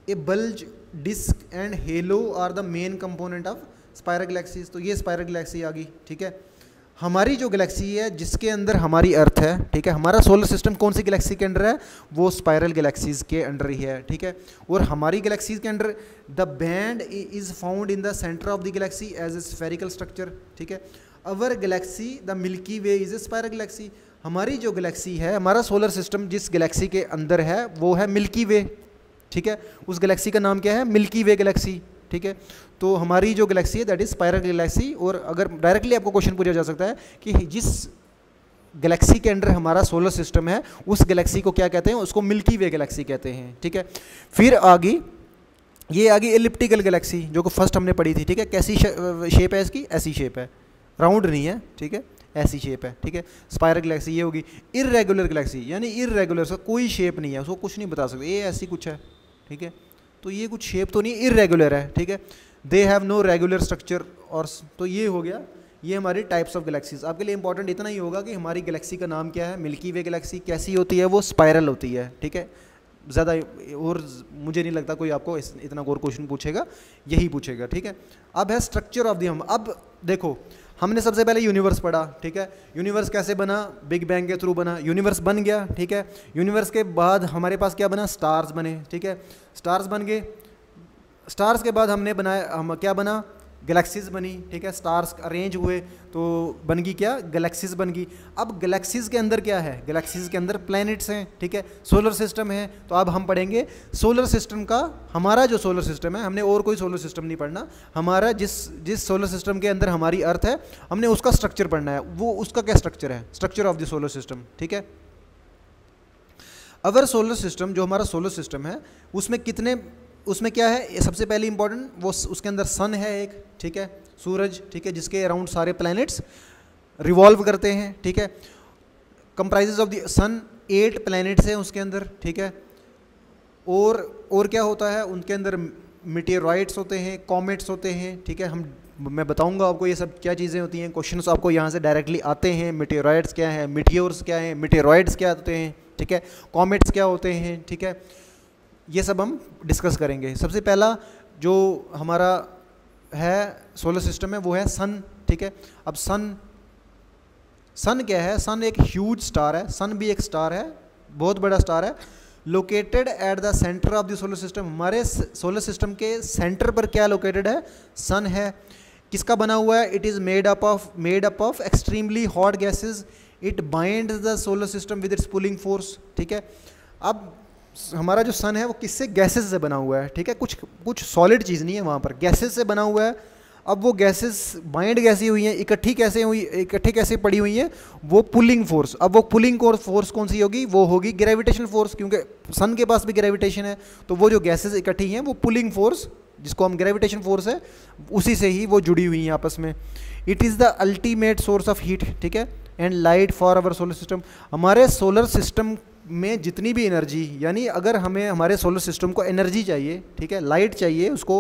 a bulge disc and halo are the main component of spiral galaxies. तो ये स्पाइरल गैलेक्सी आ गई, ठीक है। हमारी जो गैलेक्सी है जिसके अंदर हमारी अर्थ है, ठीक है, हमारा सोलर सिस्टम कौन सी गैलेक्सी के अंडर है, वो स्पाइरल गैलेक्सीज के अंडर ही है, ठीक है। और हमारी गैलेक्सीज के under the band is found in the centre of the galaxy as a spherical structure, ठीक है। Our galaxy the Milky Way is a spiral galaxy. हमारी जो गैलेक्सी है, हमारा सोलर सिस्टम जिस गैलेक्सी के अंदर है वो है मिल्की वे, ठीक है। उस गैलेक्सी का नाम क्या है, मिल्की वे गैलेक्सी, ठीक है। तो हमारी जो गैलेक्सी है दैट इज स्पाइरल गैलेक्सी। और अगर डायरेक्टली आपको क्वेश्चन पूछा जा सकता है कि जिस गैलेक्सी के अंदर हमारा सोलर सिस्टम है उस गैलेक्सी को क्या कहते हैं, उसको मिल्की वे गैलेक्सी कहते हैं, ठीक है। फिर आगे ये आगे एलिप्टिकल गैलेक्सी जो को फर्स्ट हमने पढ़ी थी, ठीक है। कैसी शेप है इसकी, ऐसी शेप है, राउंड नहीं है, ठीक है, ऐसी शेप है, ठीक है। स्पाइरल गैलेक्सी ये होगी। इर्रेगुलर गैलेक्सी यानी इर्रेगुलर, उसका कोई शेप नहीं है, उसको कुछ नहीं बता सकते, ये ऐसी कुछ है, ठीक है। तो ये कुछ शेप तो नहीं, इर्रेगुलर है, ठीक है। They have no regular structure. और तो ये हो गया, ये हमारी टाइप्स ऑफ गैलेक्सीज। आपके लिए इंपॉर्टेंट इतना ही होगा कि हमारी गैलेक्सी का नाम क्या है, मिल्की वे गैलेक्सी। कैसी होती है, वो स्पाइरल होती है, ठीक है। ज़्यादा और मुझे नहीं लगता कोई आपको इतना और क्वेश्चन पूछेगा, यही पूछेगा, ठीक है। अब है स्ट्रक्चर ऑफ द हम। अब देखो हमने सबसे पहले यूनिवर्स पढ़ा, ठीक है। यूनिवर्स कैसे बना, बिग बैंग के थ्रू बना, यूनिवर्स बन गया, ठीक है। यूनिवर्स के बाद हमारे पास क्या बना, स्टार्स बने, ठीक है। स्टार्स बन गए, स्टार्स के बाद हमने बनाया, हम क्या बना, गैलेक्सीज बनी, ठीक है। स्टार्स अरेंज हुए तो बन गई क्या, गैलेक्सीज बन गई। अब गैलेक्सीज के अंदर क्या है, गैलेक्सीज के अंदर प्लैनेट्स हैं, ठीक है, सोलर सिस्टम है। तो अब हम पढ़ेंगे सोलर सिस्टम का, हमारा जो सोलर सिस्टम है, हमने और कोई सोलर सिस्टम नहीं पढ़ना, हमारा जिस सोलर सिस्टम के अंदर हमारी अर्थ है हमने उसका स्ट्रक्चर पढ़ना है। वो उसका क्या स्ट्रक्चर है, structure of the solar system, ठीक है। अवर सोलर सिस्टम, जो हमारा सोलर सिस्टम है उसमें क्या है, सबसे पहले इंपॉर्टेंट वो उसके अंदर सन है एक, ठीक है, सूरज, ठीक है, जिसके अराउंड सारे प्लैनेट्स रिवॉल्व करते हैं, ठीक है। Comprises of the sun 8 planets हैं उसके अंदर, ठीक है। और क्या होता है उनके अंदर, मीटेरॉइड्स होते हैं, कॉमेट्स होते हैं, ठीक है। मैं बताऊंगा आपको ये सब क्या चीज़ें होती हैं, क्वेश्चंस आपको यहाँ से डायरेक्टली आते हैं। मीटेरॉइड्स क्या है, मीटियोर्स क्या है, मीटेरॉइड्स क्या होते हैं, ठीक है, कॉमेट्स क्या होते हैं, ठीक है। ये सब हम डिस्कस करेंगे। सबसे पहला जो हमारा है सोलर सिस्टम है वो है सन, ठीक है। अब सन क्या है, सन एक ह्यूज स्टार है, सन भी एक स्टार है, बहुत बड़ा स्टार है। Located at the centre of the solar system, हमारे सोलर सिस्टम के सेंटर पर क्या लोकेटेड है, सन है। किसका बना हुआ है, it is made up of extremely hot gases, it binds the solar system with its pulling force, ठीक है। अब हमारा जो सन है वो किससे, गैसेस से बना हुआ है, ठीक है, कुछ सॉलिड चीज़ नहीं है वहाँ पर, गैसेस से बना हुआ है। अब वो गैसेस बाइंड कैसी हुई हैं, इकट्ठी कैसे पड़ी हुई हैं, वो पुलिंग फोर्स। अब वो पुलिंग फोर्स कौन सी होगी, वो होगी ग्रेविटेशन फोर्स, क्योंकि सन के पास भी ग्रेविटेशन है, तो वो जो गैसेस इकट्ठी हैं वो पुलिंग फोर्स, जिसको हम ग्रेविटेशन फोर्स है, उसी से ही वो जुड़ी हुई हैं आपस में। It is the ultimate source of heat, ठीक है, and light for our solar system. हमारे सोलर सिस्टम में जितनी भी एनर्जी, यानी अगर हमें हमारे सोलर सिस्टम को एनर्जी चाहिए, ठीक है, लाइट चाहिए, उसको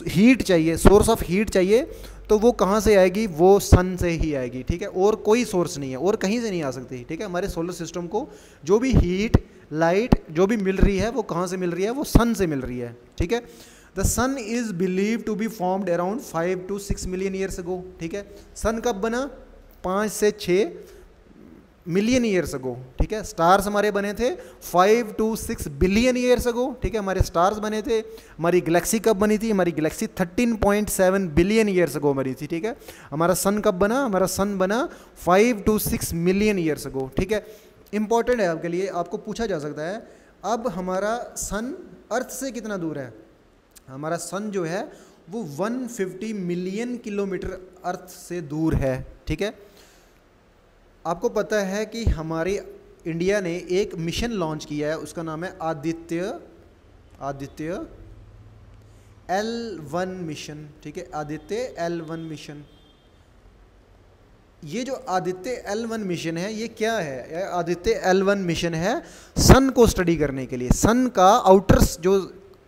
हीट चाहिए, सोर्स ऑफ हीट चाहिए, तो वो कहाँ से आएगी, वो सन से ही आएगी, ठीक है, और कोई सोर्स नहीं है, और कहीं से नहीं आ सकती, ठीक है। हमारे सोलर सिस्टम को जो भी हीट लाइट जो भी मिल रही है वो कहाँ से मिल रही है, वो सन से मिल रही है, ठीक है। The sun is believe to be formed around 5 to 6 million years ago, ठीक है। सन कब बना, 5 से 6 मिलियन ईयर्स अगो, ठीक है। स्टार्स हमारे बने थे 5 to 6 बिलियन ईयर्स अगो, ठीक है, हमारे स्टार्स बने थे। हमारी गैलेक्सी कब बनी थी, हमारी गैलेक्सी 13.7 बिलियन ईयर्स अगो बनी थी, ठीक है। हमारा सन कब बना, हमारा सन बना 5 to 6 मिलियन ईयर्स अगो, ठीक है। इंपॉर्टेंट है आपके लिए, आपको पूछा जा सकता है, अब हमारा सन अर्थ से कितना दूर है। हमारा सन जो है वो 150 मिलियन किलोमीटर अर्थ से दूर है, ठीक है। आपको पता है कि हमारी इंडिया ने एक मिशन लॉन्च किया है, उसका नाम है आदित्य L1 मिशन, ठीक है, आदित्य L1 मिशन। ये जो आदित्य L1 मिशन है ये क्या है, ये आदित्य L1 मिशन है सन को स्टडी करने के लिए। सन का आउटर जो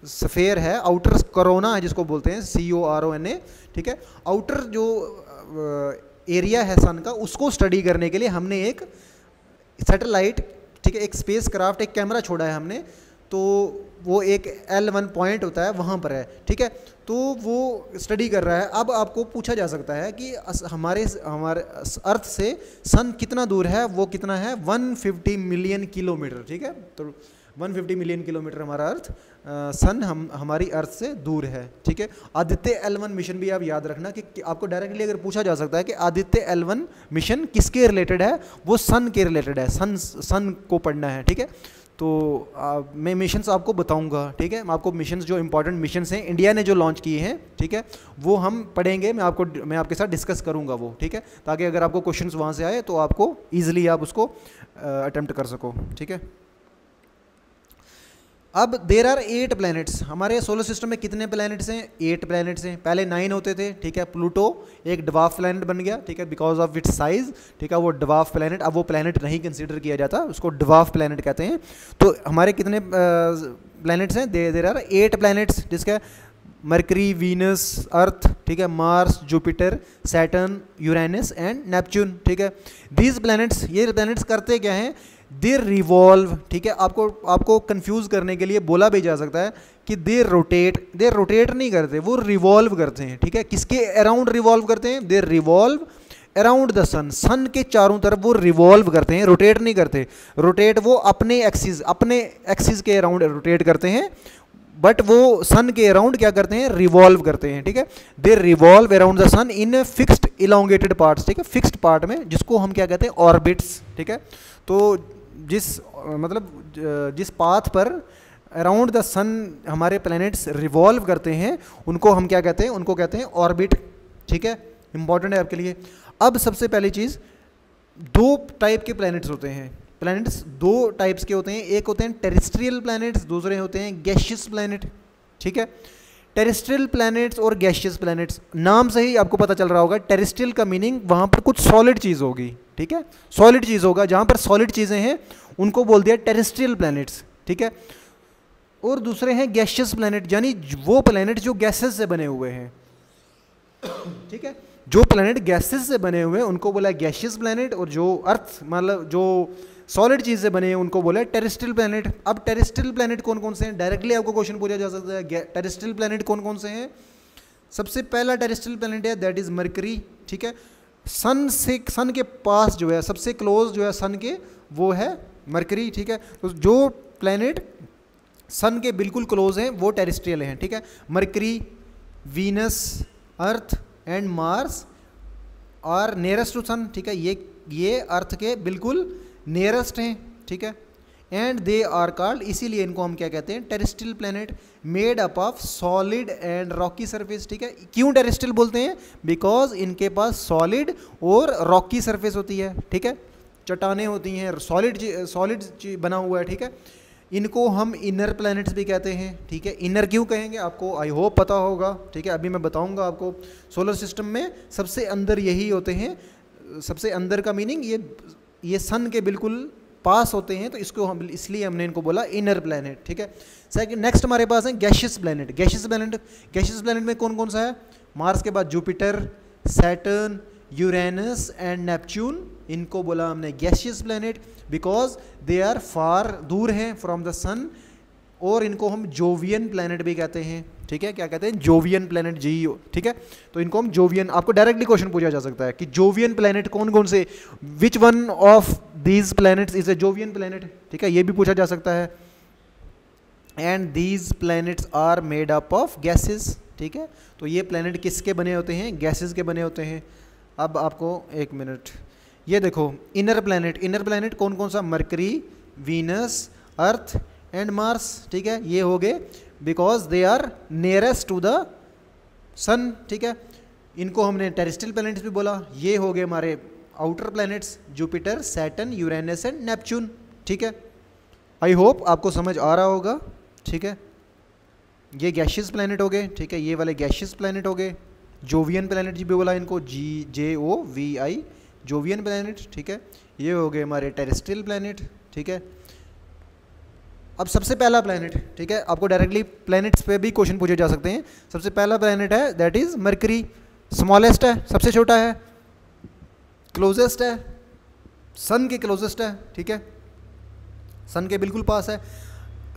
स्फेयर है, आउटर कोरोना है जिसको बोलते हैं, CORONA, ठीक है, आउटर जो एरिया है सन का, उसको स्टडी करने के लिए हमने एक सैटेलाइट, ठीक है, एक स्पेस क्राफ्ट, एक कैमरा छोड़ा है हमने, तो वो एक L1 पॉइंट होता है वहाँ पर है, ठीक है, तो वो स्टडी कर रहा है। अब आपको पूछा जा सकता है कि हमारे अर्थ से सन कितना दूर है, वो कितना है 150 मिलियन किलोमीटर, ठीक है। तो 150 मिलियन किलोमीटर हमारा अर्थ सन हमारी अर्थ से दूर है, ठीक है। आदित्य L1 मिशन भी आप याद रखना कि आपको डायरेक्टली अगर पूछा जा सकता है कि आदित्य L1 मिशन किसके रिलेटेड है, वो सन के रिलेटेड है, सन को पढ़ना है, ठीक है। तो मैं मिशंस आपको बताऊंगा, ठीक है, आपको मिशंस जो इंपॉर्टेंट मिशंस हैं इंडिया ने जो लॉन्च किए हैं, ठीक है, वो हम पढ़ेंगे, मैं आपके साथ डिस्कस करूंगा वो, ठीक है, ताकि अगर आपको क्वेश्चंस वहाँ से आए तो आपको ईजिली आप उसको अटेम्प्ट कर सको, ठीक है। अब देर आर 8 प्लैनेट्स, हमारे सोलर सिस्टम में कितने प्लैनेट्स हैं, 8 प्लैनेट्स हैं। पहले 9 होते थे, ठीक है। प्लूटो एक ड्वार्फ प्लैनेट बन गया, ठीक है, बिकॉज ऑफ इट्स साइज, ठीक है, वो ड्वार्फ प्लैनेट, अब वो प्लैनेट नहीं कंसीडर किया जाता, उसको ड्वार्फ प्लैनेट कहते हैं। तो हमारे कितने प्लैनेट्स हैं, देर आर 8 प्लैनेट्स, जिसका मरकरी, वीनस, अर्थ, ठीक है, Mars, Jupiter, Saturn, Uranus and Neptune, ठीक है। दीज प्लैनेट्स, ये प्लैनेट्स करते क्या हैं, दे रिवॉल्व, ठीक है, आपको कंफ्यूज करने के लिए बोला भी जा सकता है कि दे रोटेट नहीं करते, वो रिवॉल्व करते हैं, ठीक है। किसके अराउंड रिवॉल्व करते हैं, दे रिवॉल्व अराउंड द सन के चारों तरफ वो रिवॉल्व करते हैं, रोटेट नहीं करते। रोटेट वो अपने एक्सिस के अराउंड रोटेट करते हैं, बट वो सन के अराउंड क्या करते हैं, रिवॉल्व करते हैं, ठीक है। They revolve around the sun in fixed elongated parts, ठीक है, फिक्स्ड पार्ट में, जिसको हम क्या कहते हैं, ऑर्बिट्स, ठीक है। तो जिस पाथ पर अराउंड द सन हमारे प्लैनेट्स रिवॉल्व करते हैं, उनको हम क्या कहते हैं, उनको कहते हैं ऑर्बिट, ठीक है, इंपॉर्टेंट है आपके लिए। अब सबसे पहली चीज़, 2 टाइप के प्लैनेट्स होते हैं, प्लैनेट्स 2 टाइप्स के होते हैं, एक होते हैं टेरेस्ट्रियल प्लैनेट्स, दूसरे होते हैं गैशियस प्लैनेट, ठीक है। टेरेस्ट्रियल प्लैनेट्स और गैशियस प्लैनेट्स, नाम से ही आपको पता चल रहा होगा, टेरेस्ट्रियल का मीनिंग वहाँ पर कुछ सॉलिड चीज़ होगी, ठीक है, सॉलिड चीज़ होगा, जहाँ पर सॉलिड चीज़ें हैं उनको बोल दिया टेरेस्ट्रियल प्लैनेट्स, ठीक है। और दूसरे हैं गैशियस प्लैनेट, यानी वो प्लैनेट जो गैसेस से बने हुए हैं, ठीक है, जो प्लैनेट गैसेस से बने हुए हैं उनको बोला गैशियस प्लैनेट, और जो अर्थ मतलब जो सॉलिड चीज़ से बने हैं उनको बोला टेरेस्ट्रियल प्लैनेट। अब टेरेस्ट्रियल प्लैनेट कौन कौन से हैं, डायरेक्टली आपको क्वेश्चन पूछा जा सकता है, टेरेस्ट्रियल प्लैनेट कौन कौन से हैं। सबसे पहला टेरेस्ट्रियल प्लैनेट है, दैट इज़ मरकरी, ठीक है। सन के पास जो है, सबसे क्लोज जो है सन के, वो है मरकरी, ठीक है। तो जो प्लैनेट सन के बिल्कुल क्लोज हैं वो टेरेस्ट्रियल हैं, ठीक है। Mercury, Venus, Earth and Mars are nearest to sun, ठीक है, ये अर्थ के बिल्कुल नियरेस्ट हैं, ठीक है। एंड दे आर कॉल्ड, इसीलिए इनको हम क्या कहते हैं, terrestrial planet made up of solid and Rocky surface, ठीक है। क्यों टेरेस्ट्रियल बोलते हैं? बिकॉज इनके पास सॉलिड और रॉकी सरफेस होती है, ठीक है, चट्टानें होती हैं, सॉलिड बना हुआ है, ठीक है। इनको हम इनर प्लैनेट्स भी कहते हैं, ठीक है। इनर क्यों कहेंगे आपको आई होप पता होगा, ठीक है, अभी मैं बताऊंगा आपको। सोलर सिस्टम में सबसे अंदर यही होते हैं, सबसे अंदर का मीनिंग ये सन के बिल्कुल पास होते हैं, तो इसको हम इसलिए हमने इनको बोला इनर प्लैनेट, ठीक है। सेकंड नेक्स्ट हमारे पास है गैशियस प्लैनेट। गैशियस प्लैनेट में कौन कौन सा है? मार्स के बाद Jupiter, Saturn, Uranus and Neptune, इनको बोला हमने gaseous planet because they are far, दूर हैं फ्रॉम द सन, और इनको हम जोवियन प्लैनेट भी कहते हैं, ठीक है। क्या कहते हैं? जोवियन प्लैनेट, जीओ, ठीक है। तो इनको हम जोवियन, आपको डायरेक्टली क्वेश्चन पूछा जा सकता है कि जोवियन प्लैनेट कौन कौन से, which one of these planets is a jovian planet, ठीक है, ये भी पूछा जा सकता है। And these planets are made up of gases, ठीक है। तो ये प्लैनेट किसके बने होते हैं? गैसेस के बने होते हैं। अब आपको एक मिनट, ये देखो इनर प्लैनेट कौन कौन सा? Mercury, Venus, Earth and Mars, ठीक है, ये हो गए because they are nearest to the sun, ठीक है। इनको हमने टेरेस्ट्रियल प्लैनेट्स भी बोला। ये हो गए हमारे outer planets, Jupiter, Saturn, Uranus and Neptune, ठीक है। आई होप आपको समझ आ रहा होगा, ठीक है। ये गैशियस प्लैनेट हो गए, ठीक है, ये वाले गैशियस प्लैनेट हो गए। जोवियन प्लैनेट भी बोला इनको, JOVI, जोवियन प्लैनेट, ठीक है। ये हो गए हमारे टेरेस्ट्रियल प्लैनेट, ठीक है। अब सबसे पहला प्लैनेट, ठीक है, आपको डायरेक्टली प्लैनेट्स पे भी क्वेश्चन पूछे जा सकते हैं। सबसे पहला प्लैनेट है दैट इज मरकरी, स्मॉलेस्ट है, सबसे छोटा है, क्लोजेस्ट है, सन के क्लोजेस्ट है, ठीक है, सन के बिल्कुल पास है।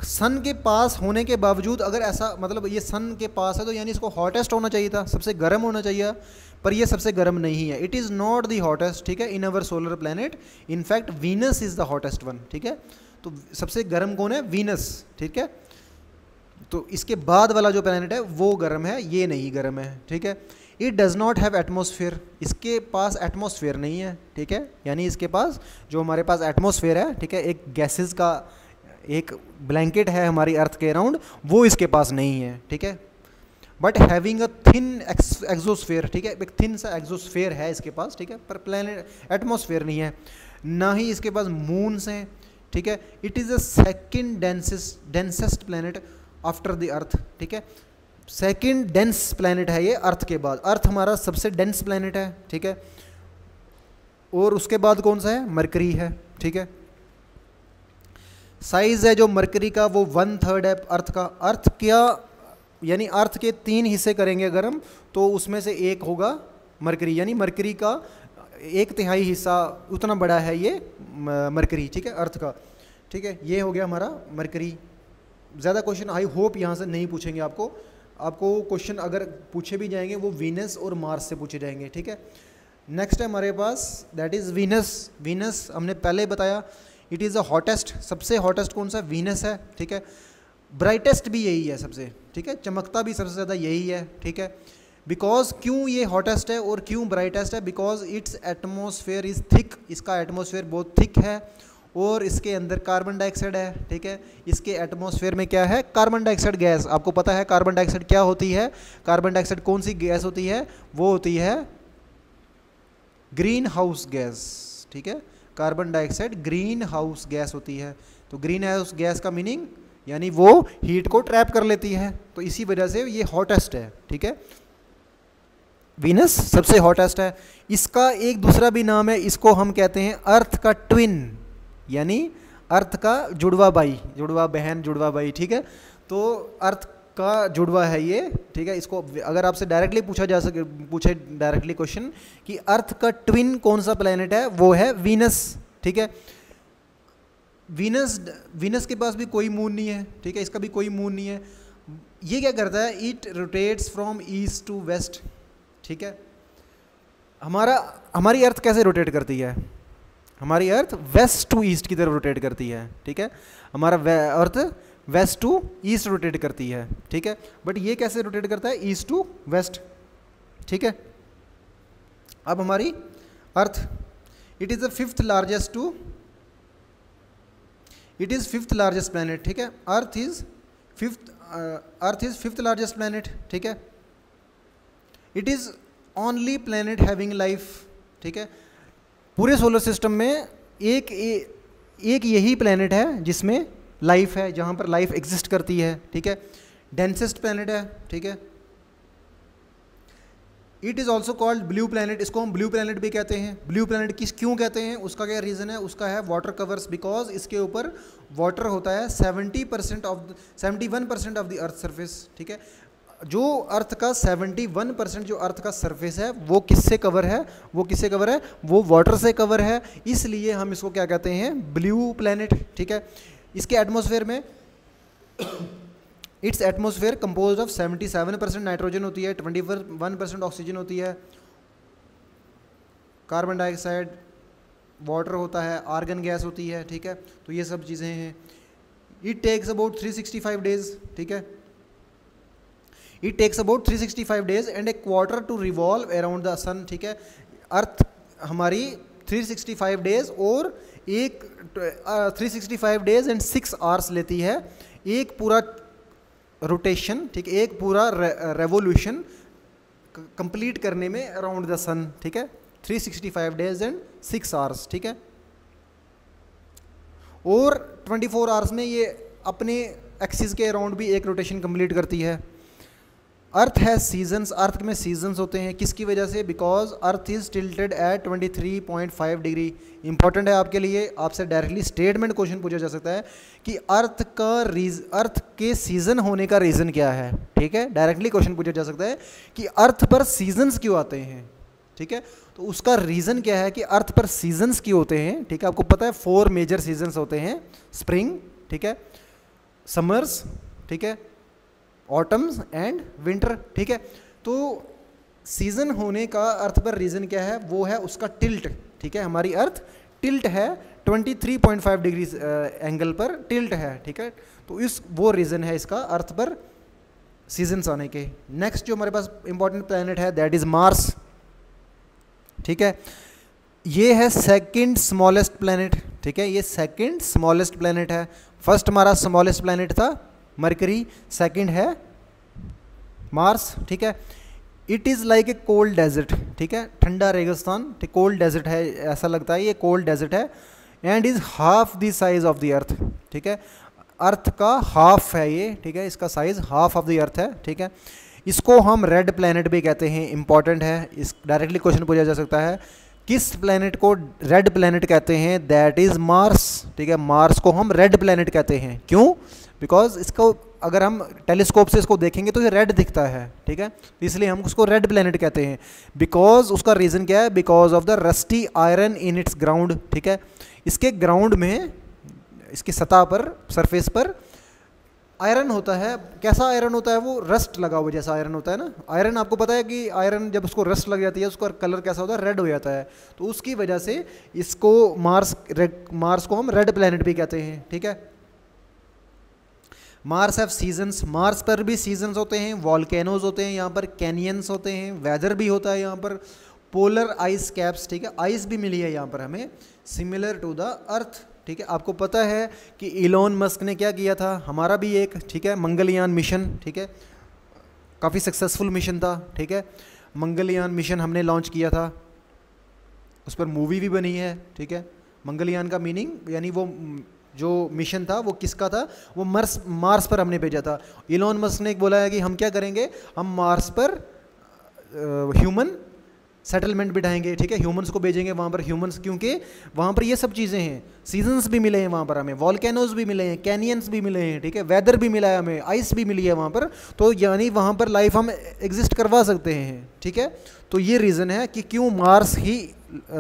सन के पास होने के बावजूद अगर ऐसा, मतलब ये सन के पास है तो यानी इसको हॉटेस्ट होना चाहिए था, सबसे गर्म होना चाहिए, पर ये सबसे गर्म नहीं है। It is not the hottest, ठीक है, in our solar planet. In fact Venus is the hottest one, ठीक है। तो सबसे गर्म कौन है? वीनस, ठीक है। तो इसके बाद वाला जो प्लैनेट है वो गर्म है, ये नहीं गर्म है, ठीक है। It does not have atmosphere, इसके पास एटमॉस्फेयर नहीं है, ठीक है, यानी इसके पास जो हमारे पास एटमॉस्फेयर है, ठीक है, एक गैसेस का एक ब्लैंकेट है हमारी अर्थ के अराउंड, वो इसके पास नहीं है, ठीक है। But having a thin exosphere, ठीक है, एक थिन सा एक्सोस्फेयर है इसके पास, ठीक है, पर प्लैनेट एटमॉस्फेयर नहीं है। ना ही इसके पास मून्स हैं, ठीक है। It is the second densest planet after the earth, ठीक है, सेकंड डेंस प्लैनेट है ये अर्थ के बाद। अर्थ हमारा सबसे डेंस प्लैनेट है, ठीक है, और उसके बाद कौन सा है? मरकरी है, ठीक है। साइज है जो मरकरी का वो 1/3 है अर्थ का। अर्थ क्या, यानी अर्थ के 3 हिस्से करेंगे अगर हम, तो उसमें से एक होगा मरकरी, यानी मरकरी का 1/3 हिस्सा, उतना बड़ा है ये मरकरी, ठीक है, अर्थ का, ठीक है। ये हो गया हमारा मरकरी। ज़्यादा क्वेश्चन आई होप यहाँ से नहीं पूछेंगे आपको क्वेश्चन अगर पूछे भी जाएंगे वो वीनस और मार्स से पूछे जाएंगे, ठीक है। नेक्स्ट है हमारे पास दैट इज़ वीनस। वीनस हमने पहले बताया इट इज़ द हॉटेस्ट, सबसे हॉटेस्ट कौन सा? वीनस है, ठीक है। ब्राइटेस्ट भी यही है सबसे, ठीक है, चमकता भी सबसे ज़्यादा यही है, ठीक है। बिकॉज क्यों ये हॉटेस्ट है और क्यों ब्राइटेस्ट है? Because it's atmosphere is thick, इसका एटमॉस्फेयर बहुत थिक है और इसके अंदर कार्बन डाइऑक्साइड है, ठीक है। इसके एटमॉस्फेयर में क्या है? Carbon dioxide gas. आपको पता है कार्बन डाइऑक्साइड क्या होती है? कार्बन डाइऑक्साइड कौन सी गैस होती है? वो होती है ग्रीन हाउस गैस, ठीक है। Carbon dioxide green house gas होती है। तो ग्रीन हाउस गैस का मीनिंग यानी वो हीट को ट्रैप कर लेती है, तो इसी वजह से ये हॉटेस्ट है, ठीक है। वीनस सबसे हॉटेस्ट है। इसका एक दूसरा भी नाम है, इसको हम कहते हैं अर्थ का ट्विन, यानी अर्थ का जुड़वा भाई, जुड़वा बहन, जुड़वा भाई, ठीक है। तो अर्थ का जुड़वा है ये, ठीक है। इसको अगर आपसे डायरेक्टली पूछे डायरेक्टली क्वेश्चन कि अर्थ का ट्विन कौन सा प्लेनेट है, वो है वीनस, ठीक है। वीनस के पास भी कोई मून नहीं है, ठीक है, इसका भी कोई मून नहीं है। ये क्या करता है? It rotates from east to west, ठीक है। हमारी अर्थ कैसे रोटेट करती है? हमारी अर्थ वेस्ट टू ईस्ट की तरफ रोटेट करती है, ठीक है, हमारा अर्थ वेस्ट टू ईस्ट रोटेट करती है, ठीक है, बट ये कैसे रोटेट करता है, ईस्ट टू वेस्ट, ठीक है। अब हमारी Earth, it is the fifth largest planet, ठीक है, Earth is fifth largest planet, ठीक है, it is only planet having life, ठीक है, पूरे सोलर सिस्टम में एक यही प्लैनेट है जिसमें लाइफ है, जहाँ पर लाइफ एग्जिस्ट करती है, ठीक है, डेंसेस्ट प्लैनेट है, ठीक है। It is also called blue planet, इसको हम ब्लू प्लैनेट भी कहते हैं। ब्लू प्लैनेट किस क्यों कहते हैं, उसका क्या रीज़न है, उसका है वाटर कवर्स, बिकॉज इसके ऊपर वाटर होता है 71% ऑफ द अर्थ सरफेस, ठीक है। जो अर्थ का 71% जो अर्थ का सरफेस है वो किससे कवर है, वो वाटर से कवर है, इसलिए हम इसको क्या कहते हैं, ब्लू प्लैनेट, ठीक है। इसके एटमॉस्फेयर में it's atmosphere composed of 77% nitrogen होती है, 21% ऑक्सीजन होती है, कार्बन डाइऑक्साइड, वाटर होता है, आर्गन गैस होती है, ठीक है। तो ये सब चीज़ें हैं। इट टेक्स अबाउट 365 डेज, ठीक है, it takes about 365 days and a quarter to revolve around the sun, ठीक है। अर्थ हमारी 365 डेज और 365 डेज एंड 6 आवर्स लेती है एक पूरा रोटेशन, ठीक है, एक पूरा रेवोल्यूशन कंप्लीट करने में अराउंड द सन, ठीक है, 365 डेज एंड 6 आवर्स, ठीक है। और 24 आवर्स में ये अपने एक्सिस के अराउंड भी एक रोटेशन कंप्लीट करती है। अर्थ है सीजन्स, अर्थ में सीजन्स होते हैं, किसकी वजह से, because earth is tilted at 23.5 degree. Important है आपके लिए, आपसे डायरेक्टली स्टेटमेंट क्वेश्चन पूछा जा सकता है कि अर्थ के सीजन होने का रीज़न क्या है, ठीक है, डायरेक्टली क्वेश्चन पूछा जा सकता है कि अर्थ पर सीजन्स क्यों आते हैं, ठीक है। तो उसका रीज़न क्या है कि अर्थ पर सीजन्स क्यों होते हैं, ठीक है। आपको पता है 4 मेजर सीजन्स होते हैं, स्प्रिंग, ठीक है, समर्स, ठीक है, ऑटम्स एंड विंटर, ठीक है। तो सीजन होने का अर्थ पर रीज़न क्या है, वो है उसका टिल्ट, ठीक है। हमारी अर्थ टिल्ट है 23.5 डिग्री एंगल पर टिल्ट है, ठीक है। तो वो रीज़न है इसका अर्थ पर सीजन्स आने के। नेक्स्ट जो हमारे पास इंपॉर्टेंट प्लैनेट है दैट इज़ मार्स, ठीक है। ये है सेकंड स्मॉलेस्ट प्लैनेट, ठीक है, ये सेकंड स्मॉलेस्ट प्लैनेट है। फर्स्ट हमारा स्मॉलेस्ट प्लैनेट था मरकरी, सेकंड है मार्स, ठीक है। It is like a cold desert, ठीक है, ठंडा रेगिस्तान, ठीक, कोल्ड डेजर्ट है, ऐसा लगता है ये कोल्ड डेजर्ट है। And is half the size of the अर्थ, ठीक है, अर्थ का हाफ है ये, ठीक है, इसका साइज हाफ ऑफ द अर्थ है, ठीक है। इसको हम रेड प्लैनेट भी कहते हैं, इंपॉर्टेंट है, इस डायरेक्टली क्वेश्चन पूछा जा सकता है किस प्लैनेट को रेड प्लैनेट कहते हैं, दैट इज़ मार्स, ठीक है। मार्स को हम रेड प्लैनेट कहते हैं, क्यों, बिकॉज इसको अगर हम टेलीस्कोप से इसको देखेंगे तो ये रेड दिखता है, ठीक है, इसलिए हम उसको रेड प्लैनेट कहते हैं। बिकॉज उसका रीज़न क्या है, because of the rusty iron in its ground, ठीक है। इसके ग्राउंड में, इसकी सतह पर, सरफेस पर आयरन होता है। कैसा आयरन होता है, वो रस्ट लगा हुआ जैसा आयरन होता है ना। आयरन आपको पता है कि आयरन जब उसको रस्ट लग जाती है उसका कलर कैसा होता है, रेड हो जाता है। तो उसकी वजह से इसको मार्स को हम रेड प्लैनेट भी कहते हैं, ठीक है। मार्स हैव सीजन्स, मार्स पर भी सीजन्स होते हैं, वॉल्केनोज होते हैं यहाँ पर, कैनियंस होते हैं, वेदर भी होता है यहाँ पर, पोलर आइस कैप्स, ठीक है, आइस भी मिली है यहाँ पर हमें, सिमिलर टू द अर्थ, ठीक है। आपको पता है कि इलोन मस्क ने क्या किया था, हमारा भी एक, ठीक है, मंगलयान मिशन, ठीक है, काफ़ी सक्सेसफुल मिशन था, ठीक है। मंगलयान मिशन हमने लॉन्च किया था, उस पर मूवी भी बनी है, ठीक है। मंगलयान का मीनिंग यानी वो जो मिशन था वो किसका था, वो मार्स पर हमने भेजा था। इलोन मस्क ने बोला है कि हम क्या करेंगे, हम मार्स पर ह्यूमन सेटलमेंट बिठाएंगे, ठीक है, ह्यूमंस को भेजेंगे वहाँ पर, ह्यूमंस, क्योंकि वहाँ पर ये सब चीज़ें हैं, सीजन्स भी मिले हैं वहाँ पर हमें, वॉल्केनोज भी मिले हैं, कैनियंस भी मिले हैं, ठीक है, वेदर भी मिला है हमें, आइस भी मिली है वहाँ पर, तो यानी वहाँ पर लाइफ हम एग्जिस्ट करवा सकते हैं, ठीक है। तो ये रीज़न है कि क्यों मार्स ही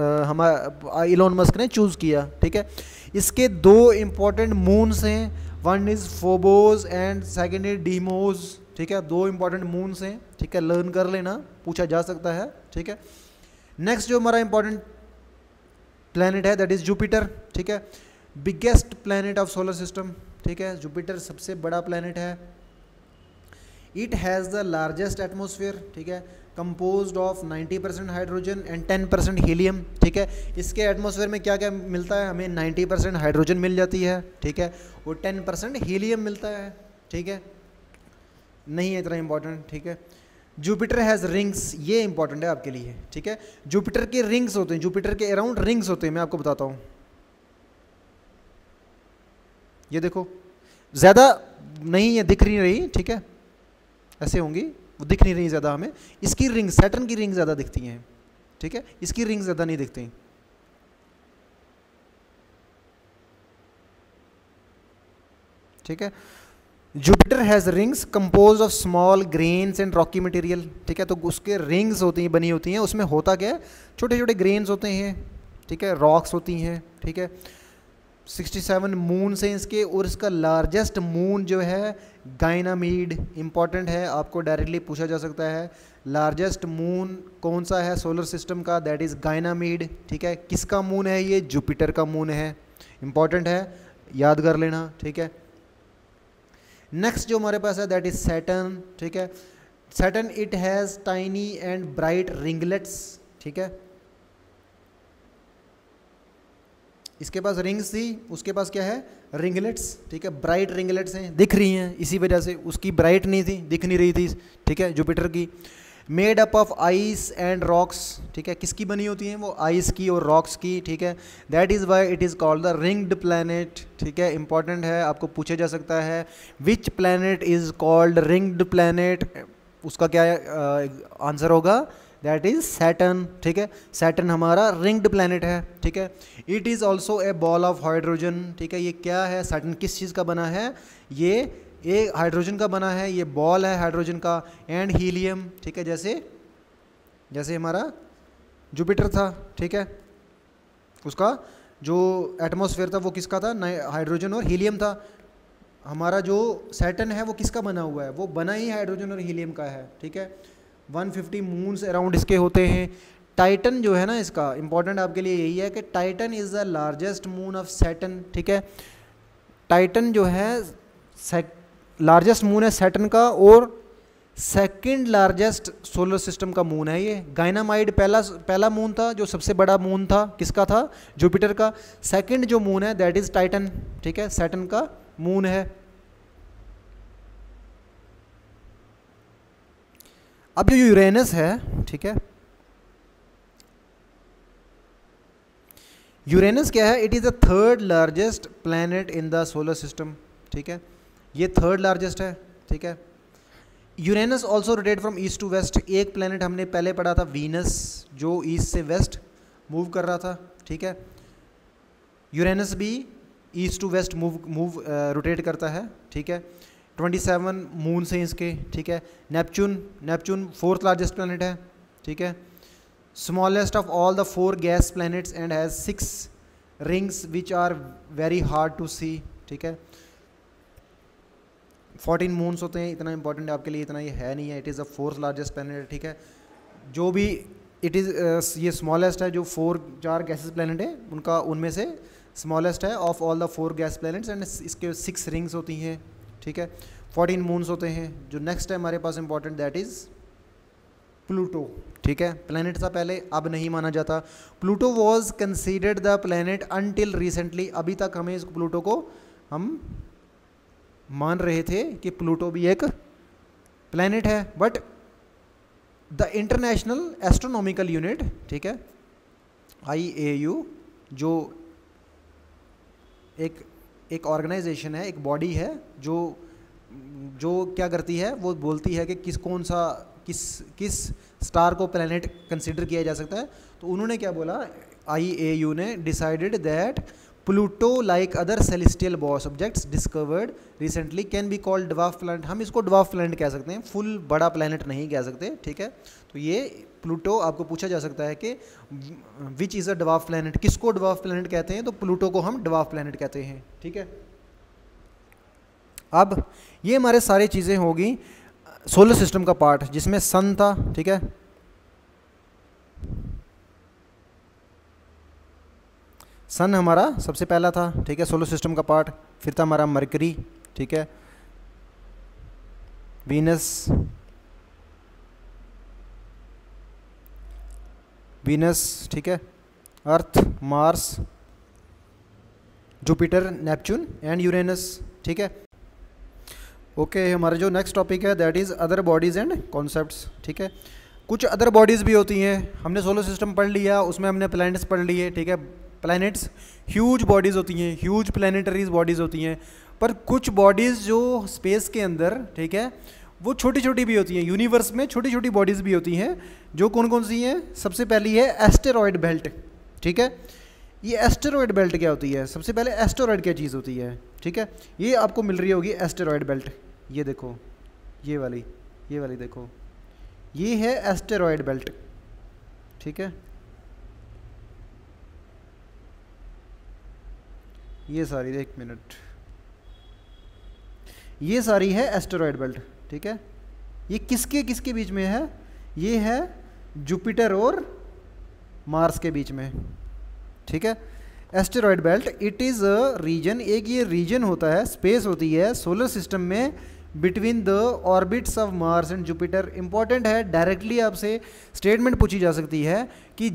हमारा इलोन मस्क ने चूज़ किया, ठीक है। इसके 2 इम्पॉर्टेंट मून्स हैं, one is Phobos and second is Deimos, ठीक है, 2 इंपॉर्टेंट मून्स हैं, ठीक है, लर्न कर लेना, पूछा जा सकता है, ठीक है। नेक्स्ट जो हमारा इंपॉर्टेंट प्लैनेट है दैट इज जुपिटर, ठीक है। Biggest planet of solar system, ठीक है, जुपिटर सबसे बड़ा प्लैनेट है। It has the largest atmosphere, ठीक है, composed of 90% hydrogen and 10% helium, ठीक है। इसके एटमॉस्फेयर में क्या क्या मिलता है, हमें 90% हाइड्रोजन मिल जाती है, ठीक है, और 10% हीलियम मिलता है, ठीक है, नहीं है इतना इंपॉर्टेंट, ठीक है। जुपिटर हैज़ रिंग्स, ये इंपॉर्टेंट है आपके लिए, ठीक है। जुपिटर के रिंग्स होते हैं, जुपिटर के अराउंड रिंग्स होते हैं, मैं आपको बताता हूँ। ये देखो ज़्यादा नहीं है, दिख नहीं रही, ठीक है, ऐसे होंगी, वो दिख नहीं रही ज़्यादा हमें। इसकी रिंग, सैटर्न की रिंग ज़्यादा दिखती हैं, ठीक है, इसकी रिंग ज़्यादा नहीं दिखती, ठीक है। Jupiter has rings compose of small grains and Rocky material, ठीक है, तो उसके रिंग्स होती हैं, बनी होती हैं, उसमें होता क्या है, छोटे छोटे ग्रेन्स होते हैं, ठीक है, रॉक्स होती हैं, ठीक है। 67 मून से इसके, और इसका लार्जेस्ट मून जो है गायनामीड, इंपॉर्टेंट है, आपको डायरेक्टली पूछा जा सकता है, लार्जेस्ट मून कौन सा है सोलर सिस्टम का, दैट इज़ गायनामीड, ठीक है। किसका मून है ये, जुपिटर का मून है, इंपॉर्टेंट है, याद कर लेना, ठीक है। नेक्स्ट जो हमारे पास है दैट इज सैटर्न, ठीक है। Saturn it has tiny and bright ringlets, ठीक है, इसके पास रिंग्स थी, उसके पास क्या है, रिंगलेट्स, ठीक है, ब्राइट रिंगलेट्स हैं, दिख रही हैं, इसी वजह से उसकी ब्राइट नहीं थी, दिख नहीं रही थी, ठीक है, जुपिटर की। Made up of ice and rocks, ठीक है, किसकी बनी होती हैं वो, आइस की और रॉक्स की, ठीक है। That is why it is called the ringed planet, ठीक है, इंपॉर्टेंट है, आपको पूछा जा सकता है, which planet is called ringed planet, उसका क्या आंसर होगा, दैट इज सैटर्न, ठीक है, सैटर्न हमारा रिंग्ड प्लैनेट है, ठीक है। It is also a ball of hydrogen, ठीक है, ये क्या है, सैटर्न किस चीज़ का बना है, ये एक हाइड्रोजन का बना है, ये बॉल है हाइड्रोजन का, एंड हीलियम, ठीक है, जैसे हमारा जुपिटर था, ठीक है, उसका जो एटमॉस्फेयर था वो किसका था, हाइड्रोजन और हीलियम था। हमारा जो सैटर्न है वो किसका बना हुआ है, वो बना ही हाइड्रोजन और हीलियम का है, ठीक है। 150 मून्स अराउंड इसके होते हैं। टाइटन जो है ना, इसका इंपॉर्टेंट आपके लिए यही है कि Titan is the largest moon of Saturn, ठीक है। टाइटन जो है लार्जेस्ट मून है सैटर्न का, और सेकंड लार्जेस्ट सोलर सिस्टम का मून है ये। गायनामाइड पहला मून था, जो सबसे बड़ा मून था, किसका था, जुपिटर का। सेकंड जो मून है दैट इज़ टाइटन, ठीक है, सैटर्न का मून है। अब जो यूरेनस है, ठीक है, यूरेनस क्या है, it is the third largest planet in the solar system, ठीक है, ये थर्ड लार्जेस्ट है, ठीक है। Uranus also rotate from east to west, एक प्लैनेट हमने पहले पढ़ा था वीनस, जो ईस्ट से वेस्ट मूव कर रहा था, ठीक है। यूरेनस भी east to west move rotate करता है, ठीक है। 27 मून से इसके, ठीक है। नेपच्यून फोर्थ लार्जेस्ट प्लैनेट है, ठीक है। Smallest of all the 4 gas planets and has 6 rings which are very hard to see, ठीक है। 14 मून्स होते हैं, इतना इंपॉर्टेंट है आपके लिए, इतना ये है नहीं है। It is the 4th largest planet, ठीक है। जो भी इट इज़ ये स्मॉलेस्ट है, जो 4 गैसेस प्लैनेट है उनका, उनमें से स्मॉलेस्ट है of all the 4 gas planets, and इसके 6 रिंग्स होती हैं, ठीक है। 14 मून्स होते हैं। जो नेक्स्ट है हमारे पास इंपॉर्टेंट दैट इज़ प्लूटो, ठीक है, प्लैनेट था पहले, अब नहीं माना जाता। Pluto was considered the planet until recently, अभी तक हमें इस प्लूटो को हम मान रहे थे कि प्लूटो भी एक प्लैनेट है, but the international astronomical unit, ठीक है, IAU, जो एक ऑर्गेनाइजेशन है, एक बॉडी है, जो क्या करती है, वो बोलती है कि किस स्टार को प्लैनेट कंसीडर किया जा सकता है। तो उन्होंने क्या बोला, IAU ने decided that Pluto like other celestial boss objects discovered recently can be called dwarf planet. हम इसको ड्वार्फ प्लैनेट कह सकते हैं, फुल बड़ा प्लैनेट नहीं कह सकते, ठीक है। तो ये प्लूटो आपको पूछा जा सकता है कि which is a dwarf planet, किसको ड्वार्फ प्लैनेट कहते हैं, तो प्लूटो को हम ड्वार्फ प्लैनेट कहते हैं, ठीक है। अब ये हमारे सारी चीज़ें होगी सोलर सिस्टम का पार्ट, जिसमें सन था, ठीक है, सन हमारा सबसे पहला था, ठीक है, सोलर सिस्टम का पार्ट। फिर था हमारा मरकरी, ठीक है, वीनस, ठीक है, Earth, Mars, Jupiter, Neptune and Uranus, ठीक है। ओके, हमारा जो नेक्स्ट टॉपिक है that is other bodies and concepts, ठीक है। कुछ अदर बॉडीज़ भी होती हैं, हमने सोलर सिस्टम पढ़ लिया, उसमें हमने प्लैनेट्स पढ़ लिए, ठीक है। प्लैनेट्स ह्यूज बॉडीज़ होती हैं, ह्यूज प्लैनेटरीज बॉडीज़ होती हैं, पर कुछ बॉडीज़ जो स्पेस के अंदर, ठीक है, वो छोटी छोटी भी होती हैं। यूनिवर्स में छोटी छोटी बॉडीज़ भी होती हैं, जो कौन कौन सी हैं? सबसे पहली है एस्टेरॉयड बेल्ट, ठीक है। ये एस्टेरॉयड बेल्ट क्या होती है? सबसे पहले एस्टेरॉयड क्या चीज़ होती है, ठीक है। ये आपको मिल रही होगी एस्टेरॉयड बेल्ट, ये देखो, ये वाली देखो, ये है एस्टेरॉयड बेल्ट, ठीक है। ये सारी, एक मिनट, ये सारी है एस्टेरॉयड बेल्ट, ठीक है। ये किसके किसके बीच में है? ये है जुपिटर और मार्स के बीच में, ठीक है। Asteroid belt it is a region, एक ये रीजन होता है, स्पेस होती है सोलर सिस्टम में between the orbits of Mars and Jupiter. Important है, डायरेक्टली आपसे स्टेटमेंट पूछी जा सकती है कि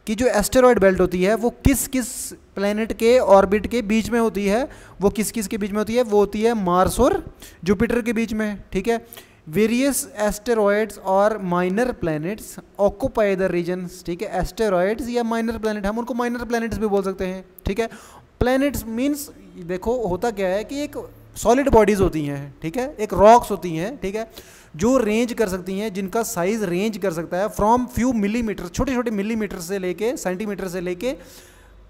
जो एस्टेरॉयड बेल्ट होती है वो किस किस प्लैनेट के ऑर्बिट के बीच में होती है, वो किस किस के बीच में होती है? वो होती है मार्स और जुपिटर के बीच में, ठीक है। वेरियस एस्टेरॉयड्स और minor planets occupy the regions, ठीक है। एस्टेरॉयड्स या माइनर प्लैनेट, हम उनको माइनर प्लैनेट्स भी बोल सकते हैं, ठीक है। प्लैनेट्स मीन्स, देखो होता क्या है कि एक सॉलिड बॉडीज़ होती हैं, ठीक है, एक रॉक्स होती हैं, ठीक है, जो रेंज कर सकती हैं, जिनका साइज़ रेंज कर सकता है फ्रॉम फ्यू मिलीमीटर, छोटे छोटे मिलीमीटर से लेके सेंटीमीटर से लेके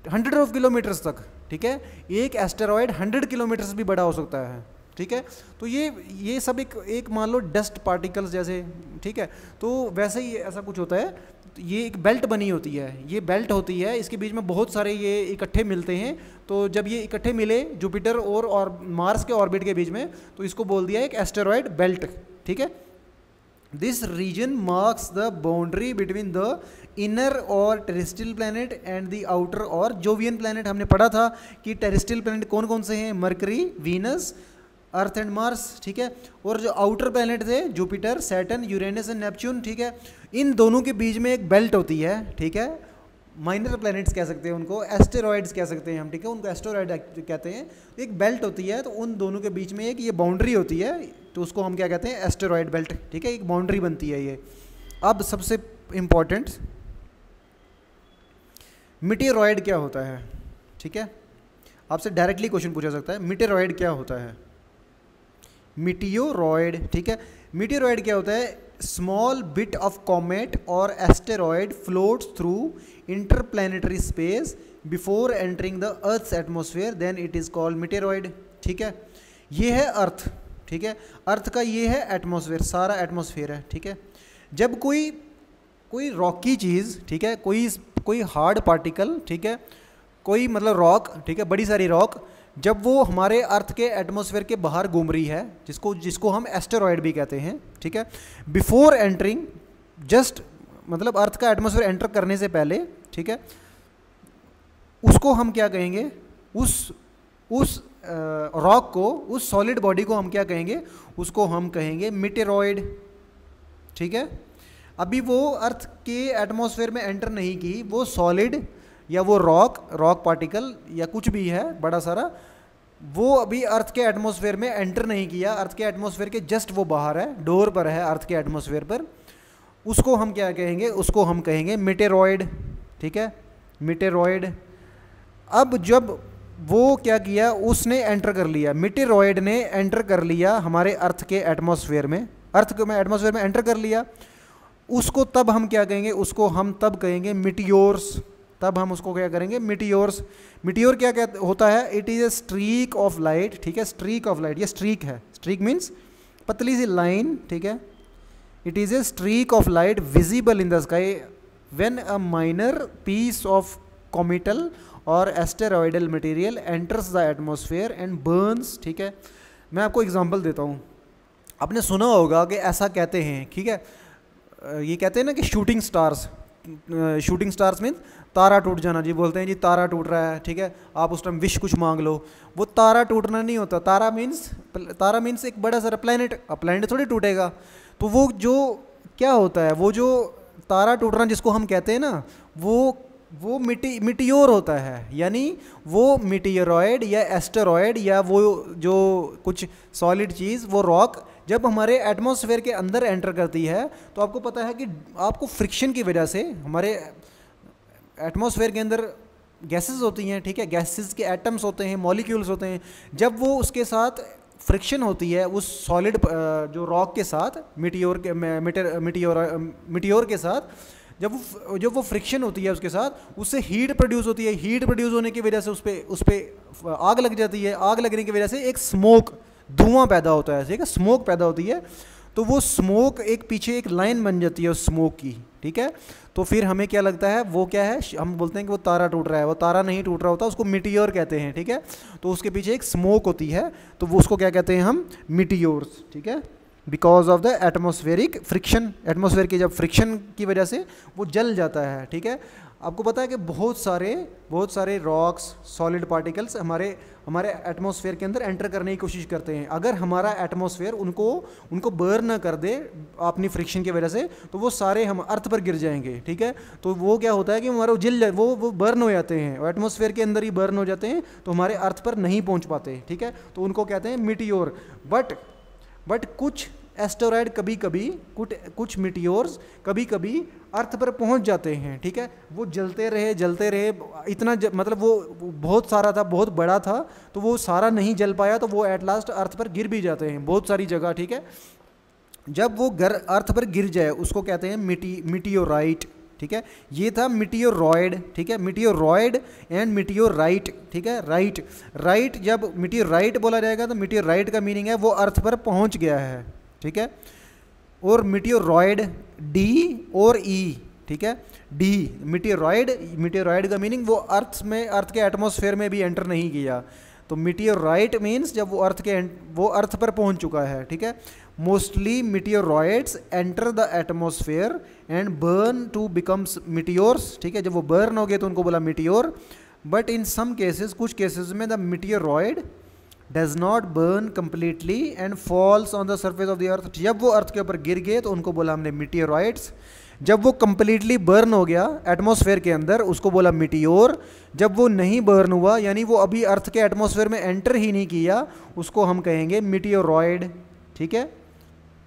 100 ऑफ किलोमीटर्स तक, ठीक है। एक एस्टेरॉयड 100 किलोमीटर से भी बड़ा हो सकता है, ठीक है। तो ये सब एक मान लो डस्ट पार्टिकल्स जैसे, ठीक है। तो वैसे ही ऐसा कुछ होता है, ये एक बेल्ट बनी होती है, ये बेल्ट होती है, इसके बीच में बहुत सारे ये इकट्ठे मिलते हैं। तो जब ये इकट्ठे मिले जुपिटर और मार्स के ऑर्बिट के बीच में, तो इसको बोल दिया एक एस्टेरॉयड बेल्ट, ठीक है। This region marks the boundary between the inner or terrestrial planet and the outer or Jovian planet. हमने पढ़ा था कि टेरेस्ट्रियल प्लैनेट कौन कौन से हैं? Mercury, Venus, Earth and Mars, ठीक है। और जो आउटर प्लैनेट थे Jupiter, Saturn, Uranus and Neptune, ठीक है। इन दोनों के बीच में एक बेल्ट होती है, ठीक है। माइनर प्लैनेट्स कह सकते हैं उनको, एस्टेरॉयड्स कह सकते हैं हम, ठीक है, उनको एस्टेरॉयड कहते हैं। एक बेल्ट होती है, तो उन दोनों के बीच में एक ये बाउंड्री होती है, तो उसको हम क्या कहते हैं? एस्टेरॉयड बेल्ट, ठीक है। एक बाउंड्री बनती है ये। अब सबसे इम्पॉर्टेंट, मीटेरॉयड क्या होता है, ठीक है। आपसे डायरेक्टली क्वेश्चन पूछा सकता है, मीटेरॉयड क्या होता है? मीटियोरॉयड, ठीक है। मीटियोरॉयड क्या होता है? Small bit of comet or asteroid floats through interplanetary space before entering the Earth's atmosphere, then it is called meteoroid, ठीक है। ये है अर्थ, ठीक है। अर्थ का ये है एटमॉस्फेयर, सारा एटमॉस्फेयर है, ठीक है। जब कोई रॉकी चीज़, ठीक है, कोई हार्ड पार्टिकल, ठीक है, कोई मतलब रॉक, ठीक है, बड़ी सारी रॉक, जब वो हमारे अर्थ के एटमॉस्फेयर के बाहर घूम रही है, जिसको हम एस्टेरॉयड भी कहते हैं, ठीक है। बिफोर एंटरिंग, जस्ट मतलब अर्थ का एटमॉस्फेयर एंटर करने से पहले, ठीक है, उसको हम क्या कहेंगे? उस रॉक को, उस सॉलिड बॉडी को हम क्या कहेंगे? उसको हम कहेंगे मीटेरॉयड, ठीक है। अभी वो अर्थ के एटमॉस्फेयर में एंटर नहीं की, वो सॉलिड या वो रॉक पार्टिकल या कुछ भी है बड़ा सारा, वो अभी अर्थ के एटमॉस्फेयर में एंटर नहीं किया, अर्थ के एटमॉस्फेयर के जस्ट वो बाहर है, डोर पर है अर्थ के एटमॉस्फेयर पर, उसको हम क्या कहेंगे? उसको हम कहेंगे मीटेरॉयड, ठीक है, मीटेरॉयड। अब जब वो क्या किया, उसने एंटर कर लिया, मीटेरॉयड ने एंटर कर लिया हमारे अर्थ के एटमॉस्फेयर में, अर्थ के एटमॉस्फेयर में एंटर कर लिया, उसको तब हम क्या कहेंगे? उसको हम तब कहेंगे मीटियोर्स, तब हम उसको क्या करेंगे? मीटियोर्स। मीटियोर क्या होता है? It is a streak of light, ठीक है, स्ट्रीक ऑफ लाइट, ये स्ट्रीक है, स्ट्रीक मीन्स पतली सी लाइन, ठीक है। It is a streak of light visible in the sky when a minor piece of cometal or asteroidal material enters the atmosphere and burns, ठीक है। मैं आपको एग्जांपल देता हूँ, आपने सुना होगा कि ऐसा कहते हैं, ठीक है, ये कहते हैं ना कि शूटिंग स्टार्स मीन्स तारा टूट जाना जी, बोलते हैं जी तारा टूट रहा है, ठीक है, आप उस टाइम विश कुछ मांग लो, वो तारा टूटना नहीं होता। तारा मीन्स एक बड़ा सारा प्लेनेट, अब प्लेनेट थोड़ी टूटेगा। तो वो जो क्या होता है, वो जो तारा टूटना जिसको हम कहते हैं ना, वो मिटियोर होता है, यानी वो मिटियोरॉयड या एस्टेरॉयड या वो जो कुछ सॉलिड चीज़, वो रॉक जब हमारे एटमॉस्फेयर के अंदर एंटर करती है, तो आपको पता है कि आपको फ्रिक्शन की वजह से, हमारे एटमॉस्फेयर के अंदर गैसेस होती हैं, ठीक है, गैसेस के एटम्स होते हैं, मॉलिक्यूल्स होते हैं, जब वो उसके साथ फ्रिक्शन होती है उस सॉलिड जो रॉक के साथ, मिटियोर के साथ, जब वो फ्रिक्शन होती है उसके साथ, उससे हीट प्रोड्यूस होती है। हीट प्रोड्यूस होने की वजह से उस पर आग लग जाती है। आग लगने की वजह से एक स्मोक, धुआं पैदा होता है, ठीक है, स्मोक पैदा होती है। तो वो स्मोक एक पीछे एक लाइन बन जाती है उस स्मोक की, ठीक है। तो फिर हमें क्या लगता है, वो क्या है, हम बोलते हैं कि वो तारा टूट रहा है। वो तारा नहीं टूट रहा होता, उसको मिटियोर कहते हैं, ठीक है। तो उसके पीछे एक स्मोक होती है, तो वो उसको क्या कहते हैं हम, मिटियोर्स, ठीक है, because of the atmospheric friction. Atmosphere की जब फ्रिक्शन की वजह से वो जल जाता है, ठीक है। आपको पता है कि बहुत सारे रॉक्स, सॉलिड पार्टिकल्स हमारे एटमॉस्फेयर के अंदर एंटर करने की कोशिश करते हैं। अगर हमारा एटमॉस्फेयर उनको बर्न ना कर दे अपनी फ्रिक्शन की वजह से, तो वो सारे हम अर्थ पर गिर जाएंगे, ठीक है। तो वो क्या होता है कि हमारा वो बर्न हो जाते हैं, और एटमॉस्फेयर के अंदर ही बर्न हो जाते हैं, तो हमारे अर्थ पर नहीं पहुंच पाते, ठीक है। तो उनको कहते हैं मिटियोर। बट कुछ एस्टेरॉयड कभी कभी, कुछ मिटियोर्स कभी कभी अर्थ पर पहुंच जाते हैं, ठीक है। वो जलते रहे इतना मतलब वो बहुत सारा था, बहुत बड़ा था, तो वो सारा नहीं जल पाया, तो वो एट लास्ट अर्थ पर गिर भी जाते हैं बहुत सारी जगह, ठीक है। जब वो अर्थ पर गिर जाए उसको कहते हैं मिटियोराइट, ठीक है। ये था मिटियोरॉयड, ठीक है, मिटियोरॉयड एंड मिटियोराइट, ठीक है। राइट जब मिटियोराइट बोला जाएगा तो मिटियोराइट का मीनिंग है वो अर्थ पर पहुंच गया है, ठीक है। और मिटियोरॉयड डी और ई, ठीक है, डी मिटियोरॉयड का मीनिंग वो अर्थ के एटमॉस्फेयर में भी एंटर नहीं किया। तो मिटियोराइट मीन्स जब वो अर्थ पर पहुंच चुका है, ठीक है। Mostly meteoroids enter the atmosphere and burn to becomes meteors, ठीक है। जब वो बर्न हो गए तो उनको बोला meteor. But in some cases, कुछ केसेस में the meteoroid does not burn completely and falls on the surface of the Earth. जब वो अर्थ के ऊपर गिर गए तो उनको बोला हमने मिटियोरॉइड्स। जब वो कंप्लीटली बर्न हो गया एटमॉस्फेयर के अंदर, उसको बोला मिटियोर। जब वो नहीं बर्न हुआ, यानी वो अभी अर्थ के एटमॉस्फेयर में एंटर ही नहीं किया, उसको हम कहेंगे मिटियोरॉयड, ठीक है।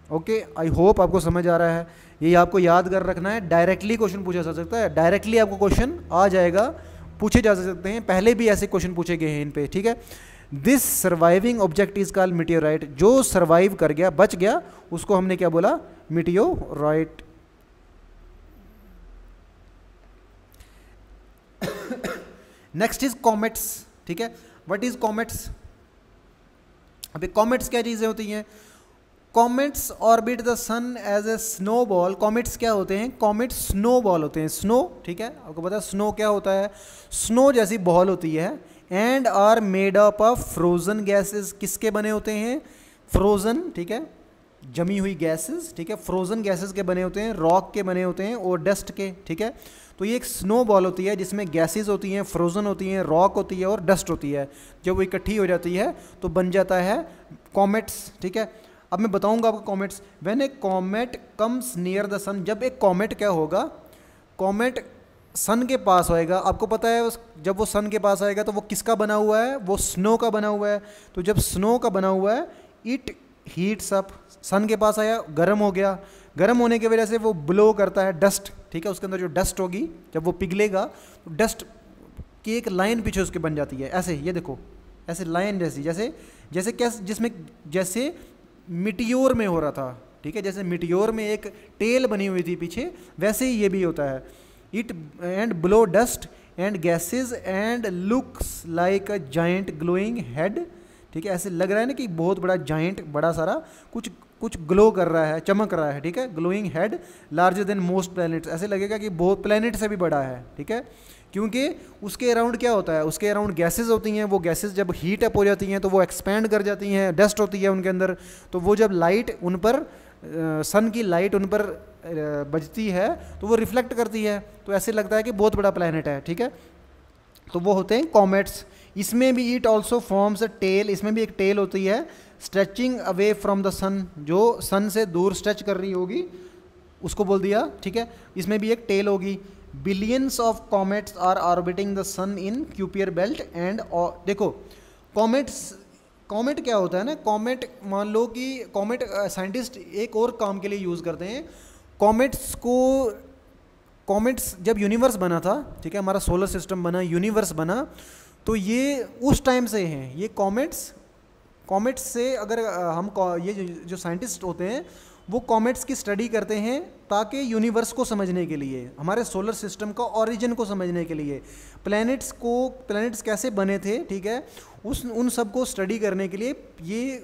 ओके, आई होप आपको समझ आ रहा है। ये आपको याद कर रखना है, डायरेक्टली क्वेश्चन पूछा जा सकता है, डायरेक्टली आपको क्वेश्चन आ जाएगा, पूछे जा सकते हैं, पहले भी ऐसे क्वेश्चन पूछे गए हैं इन पे, ठीक है। This surviving object is called meteorite. जो सर्वाइव कर गया, बच गया, उसको हमने क्या बोला, मिटियोराइट। नेक्स्ट इज कॉमेट्स, ठीक है। What is comets? अभी कॉमेट्स क्या चीजें होती हैं? Comets orbit the sun as a snow ball. Comets क्या होते हैं? कॉमेट्स स्नो बॉल होते हैं, स्नो, ठीक है। आपको पता है स्नो क्या होता है? स्नो जैसी बॉल होती है and are made up of frozen gases. किसके बने होते हैं? फ्रोजन, ठीक है, जमी हुई गैसेस, ठीक है, फ्रोजन गैसेस के बने होते हैं, रॉक के बने होते हैं और डस्ट के, ठीक है। तो ये एक स्नो बॉल होती है जिसमें गैसेस होती हैं, फ्रोजन होती हैं, रॉक होती है और डस्ट होती है। जब वो इकट्ठी हो जाती है तो बन जाता है कॉमेट्स, ठीक है। अब मैं बताऊंगा आपको comets. When a comet comes near the sun, जब एक कॉमेट क्या होगा, कॉमेट सन के पास आएगा। आपको पता है जब वो सन के पास आएगा तो वो किसका बना हुआ है? वो स्नो का बना हुआ है। तो जब स्नो का बना हुआ है, इट हीट्स अप, सन के पास आया, गर्म हो गया, गर्म होने की वजह से वो ब्लो करता है डस्ट, ठीक है। उसके अंदर जो डस्ट होगी जब वो पिघलेगा तो डस्ट की एक लाइन पीछे उसके बन जाती है, ऐसे, ये देखो, ऐसे लाइन जैसी, जैसे कैसे, जिसमें जैसे मिटियोर में हो रहा था, ठीक है, जैसे मिटियोर में एक टेल बनी हुई थी पीछे, वैसे ही ये भी होता है। It and blow dust and gases and looks like a giant glowing head, ठीक है। ऐसे लग रहा है ना कि बहुत बड़ा जाइंट, बड़ा सारा कुछ ग्लो कर रहा है, चमक रहा है, ठीक है। Glowing head larger than most planets, ऐसे लगेगा कि बहुत प्लैनेट से भी बड़ा है, ठीक है। क्योंकि उसके अराउंड क्या होता है? उसके अराउंड गैसेस होती हैं, वो गैसेस जब हीट अप हो जाती हैं तो वो एक्सपैंड कर जाती हैं, डस्ट होती है उनके अंदर, तो वो जब लाइट उन पर, सन की लाइट उन पर बजती है तो वो रिफ्लेक्ट करती है, तो ऐसे लगता है कि बहुत बड़ा प्लैनेट है, ठीक है। तो वो होते हैं कॉमेट्स। इसमें भी it also forms a tail, इसमें भी एक टेल होती है stretching away from the sun, जो सन से दूर स्ट्रेच कर रही होगी उसको बोल दिया, ठीक है। इसमें भी एक टेल होगी। Billions of comets are orbiting the sun in Kuiper belt and, देखो कॉमेट क्या होता है ना, कॉमेट मान लो कि कॉमेट साइंटिस्ट एक और काम के लिए यूज़ करते हैं कॉमेट्स जब यूनिवर्स बना था, ठीक है, हमारा सोलर सिस्टम बना, यूनिवर्स बना, तो ये उस टाइम से हैं ये कॉमेट्स से अगर हम ये जो साइंटिस्ट होते हैं वो कॉमेट्स की स्टडी करते हैं ताकि यूनिवर्स को समझने के लिए, हमारे सोलर सिस्टम का ओरिजिन को समझने के लिए, प्लैनेट्स कैसे बने थे, ठीक है, उन सब को स्टडी करने के लिए ये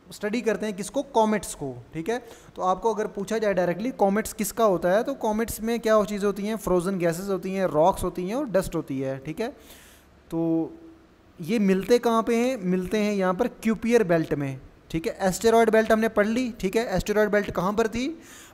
स्टडी करते हैं किसको, कॉमेट्स को, ठीक है। तो आपको अगर पूछा जाए डायरेक्टली कॉमेट्स किसका होता है, तो कॉमेट्स में क्या चीज़ें होती हैं, फ्रोजन गैसेस होती हैं, रॉक्स होती हैं और डस्ट होती है, ठीक है। तो ये मिलते कहाँ पे हैं, मिलते हैं यहाँ पर क्यूपियर बेल्ट में, ठीक है। एस्टेरॉयड बेल्ट हमने पढ़ ली, ठीक है। एस्टेरॉयड बेल्ट कहाँ पर थी,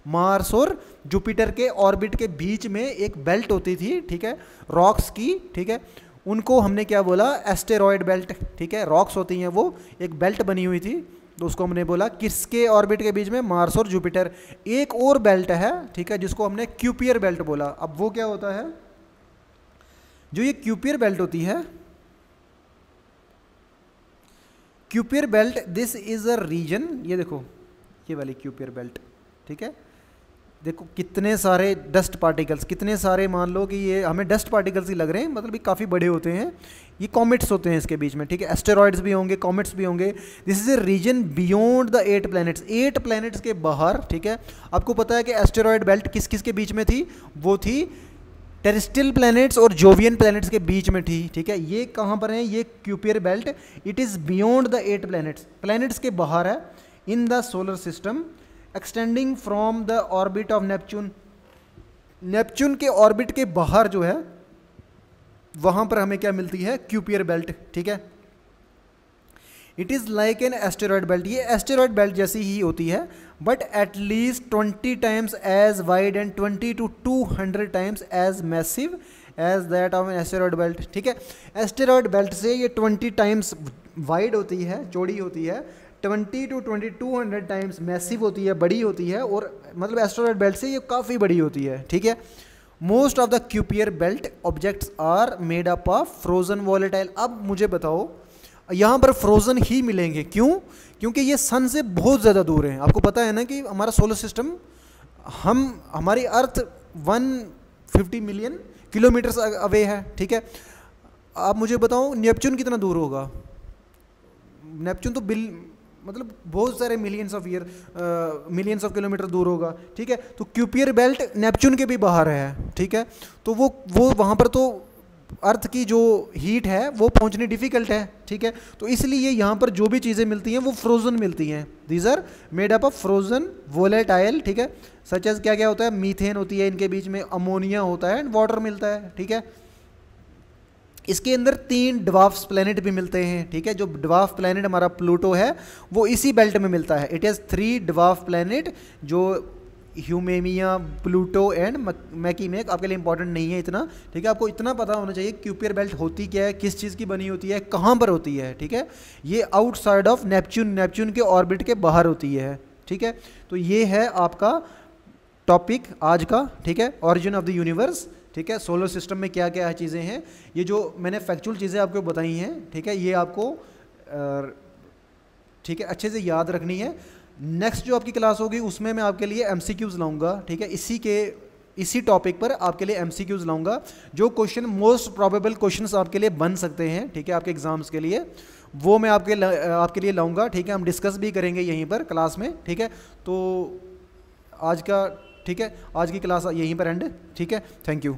मार्स और जुपिटर के ऑर्बिट के बीच में एक बेल्ट होती थी, ठीक है, रॉक्स की, ठीक है। उनको हमने क्या बोला, एस्टेरॉयड बेल्ट, ठीक है। रॉक्स होती हैं वो, एक बेल्ट बनी हुई थी, तो उसको हमने बोला किसके ऑर्बिट के बीच में, मार्स और जुपिटर। एक और बेल्ट है, ठीक है, जिसको हमने क्यूपियर बेल्ट बोला। अब वो क्या होता है, जो ये क्यूपियर बेल्ट होती है, Kuiper belt, this is a region, ये देखो ये वाली क्यूपियर बेल्ट, ठीक है। देखो कितने सारे डस्ट पार्टिकल्स, कितने सारे, मान लो कि ये हमें डस्ट पार्टिकल्स ही लग रहे हैं, मतलब ये काफ़ी बड़े होते हैं, ये कॉमेट्स होते हैं इसके बीच में, ठीक है। एस्टेरॉइड्स भी होंगे, कॉमेट्स भी होंगे। This is a region beyond the 8 planets, 8 planets के बाहर, ठीक है। आपको पता है कि एस्टेरॉयड बेल्ट किस किस के बीच में थी, वो थी टेरेस्ट्रियल प्लैनेट्स और जोवियन प्लैनेट्स के बीच में थी, ठीक है। ये कहाँ पर है, ये Kuiper belt, it is beyond the 8 planets के बाहर है, in the solar system, extending from the orbit of Neptune के ऑर्बिट के बाहर जो है वहाँ पर हमें क्या मिलती है, क्यूपियर बेल्ट, ठीक है। It is like an asteroid belt, ये एस्टेरॉयड बेल्ट जैसी ही होती है, but at least 20 times as wide and 20 to 200 times as massive as that of an asteroid belt, ठीक है। एस्टेरॉयड बेल्ट से ये 20 टाइम्स वाइड होती है, चौड़ी होती है, 20 to 2200 टाइम्स मैसिव होती है, बड़ी होती है, और मतलब एस्टेरॉयड बेल्ट से ये काफ़ी बड़ी होती है, ठीक है। Most of the Kuiper belt objects are made up of frozen volatile. अब मुझे बताओ, यहाँ पर फ्रोजन ही मिलेंगे, क्यों, क्योंकि ये सन से बहुत ज़्यादा दूर हैं। आपको पता है ना कि हमारा सोलर सिस्टम, हमारी अर्थ 150 मिलियन किलोमीटर्स अवे है, ठीक है। आप मुझे बताओ नेपच्यून कितना दूर होगा, नेपच्यून तो मतलब बहुत सारे मिलियंस ऑफ किलोमीटर दूर होगा, ठीक है। तो क्यूपियर बेल्ट नेपच्यून के भी बाहर है, ठीक है। तो वो वहाँ पर तो अर्थ की जो हीट है वो पहुंचनी डिफ़िकल्ट है, ठीक है। तो इसलिए यहाँ पर जो भी चीज़ें मिलती हैं वो फ्रोजन मिलती हैं, these are made up of frozen volatile, ठीक है। सच एज क्या क्या होता है, मीथेन होती है इनके बीच में, अमोनिया होता है एंड वाटर मिलता है, ठीक है। इसके अंदर 3 ड्वार्फ्स प्लैनेट भी मिलते हैं, ठीक है। जो ड्वार्फ प्लैनेट हमारा प्लूटो है वो इसी बेल्ट में मिलता है। इट हैज़ 3 ड्वार्फ प्लैनेट, जो ह्यूमेमिया, प्लूटो एंड मैकीमेक। आपके लिए इंपॉर्टेंट नहीं है इतना, ठीक है। आपको इतना पता होना चाहिए क्यूपियर बेल्ट होती क्या है, किस चीज़ की बनी होती है, कहाँ पर होती है, ठीक है। ये आउटसाइड ऑफ नेपच्यून के ऑर्बिट के बाहर होती है, ठीक है। तो ये है आपका टॉपिक आज का, ठीक है, ऑरिजिन ऑफ द यूनिवर्स, ठीक है। सोलर सिस्टम में क्या क्या चीज़ें हैं, ये जो मैंने फैक्चुअल चीज़ें आपको बताई हैं, ठीक है, ये आपको ठीक है अच्छे से याद रखनी है। नेक्स्ट जो आपकी क्लास होगी उसमें मैं आपके लिए MCQs लाऊंगा, ठीक है। इसी टॉपिक पर आपके लिए MCQs लाऊंगा, जो क्वेश्चन मोस्ट प्रोबेबल क्वेश्चंस आपके लिए बन सकते हैं, ठीक है, आपके एग्जाम्स के लिए, वो मैं आपके लिए लाऊंगा, ठीक है। हम डिस्कस भी करेंगे यहीं पर क्लास में, ठीक है। तो आज की क्लास यहीं पर एंड, ठीक है। Thank you.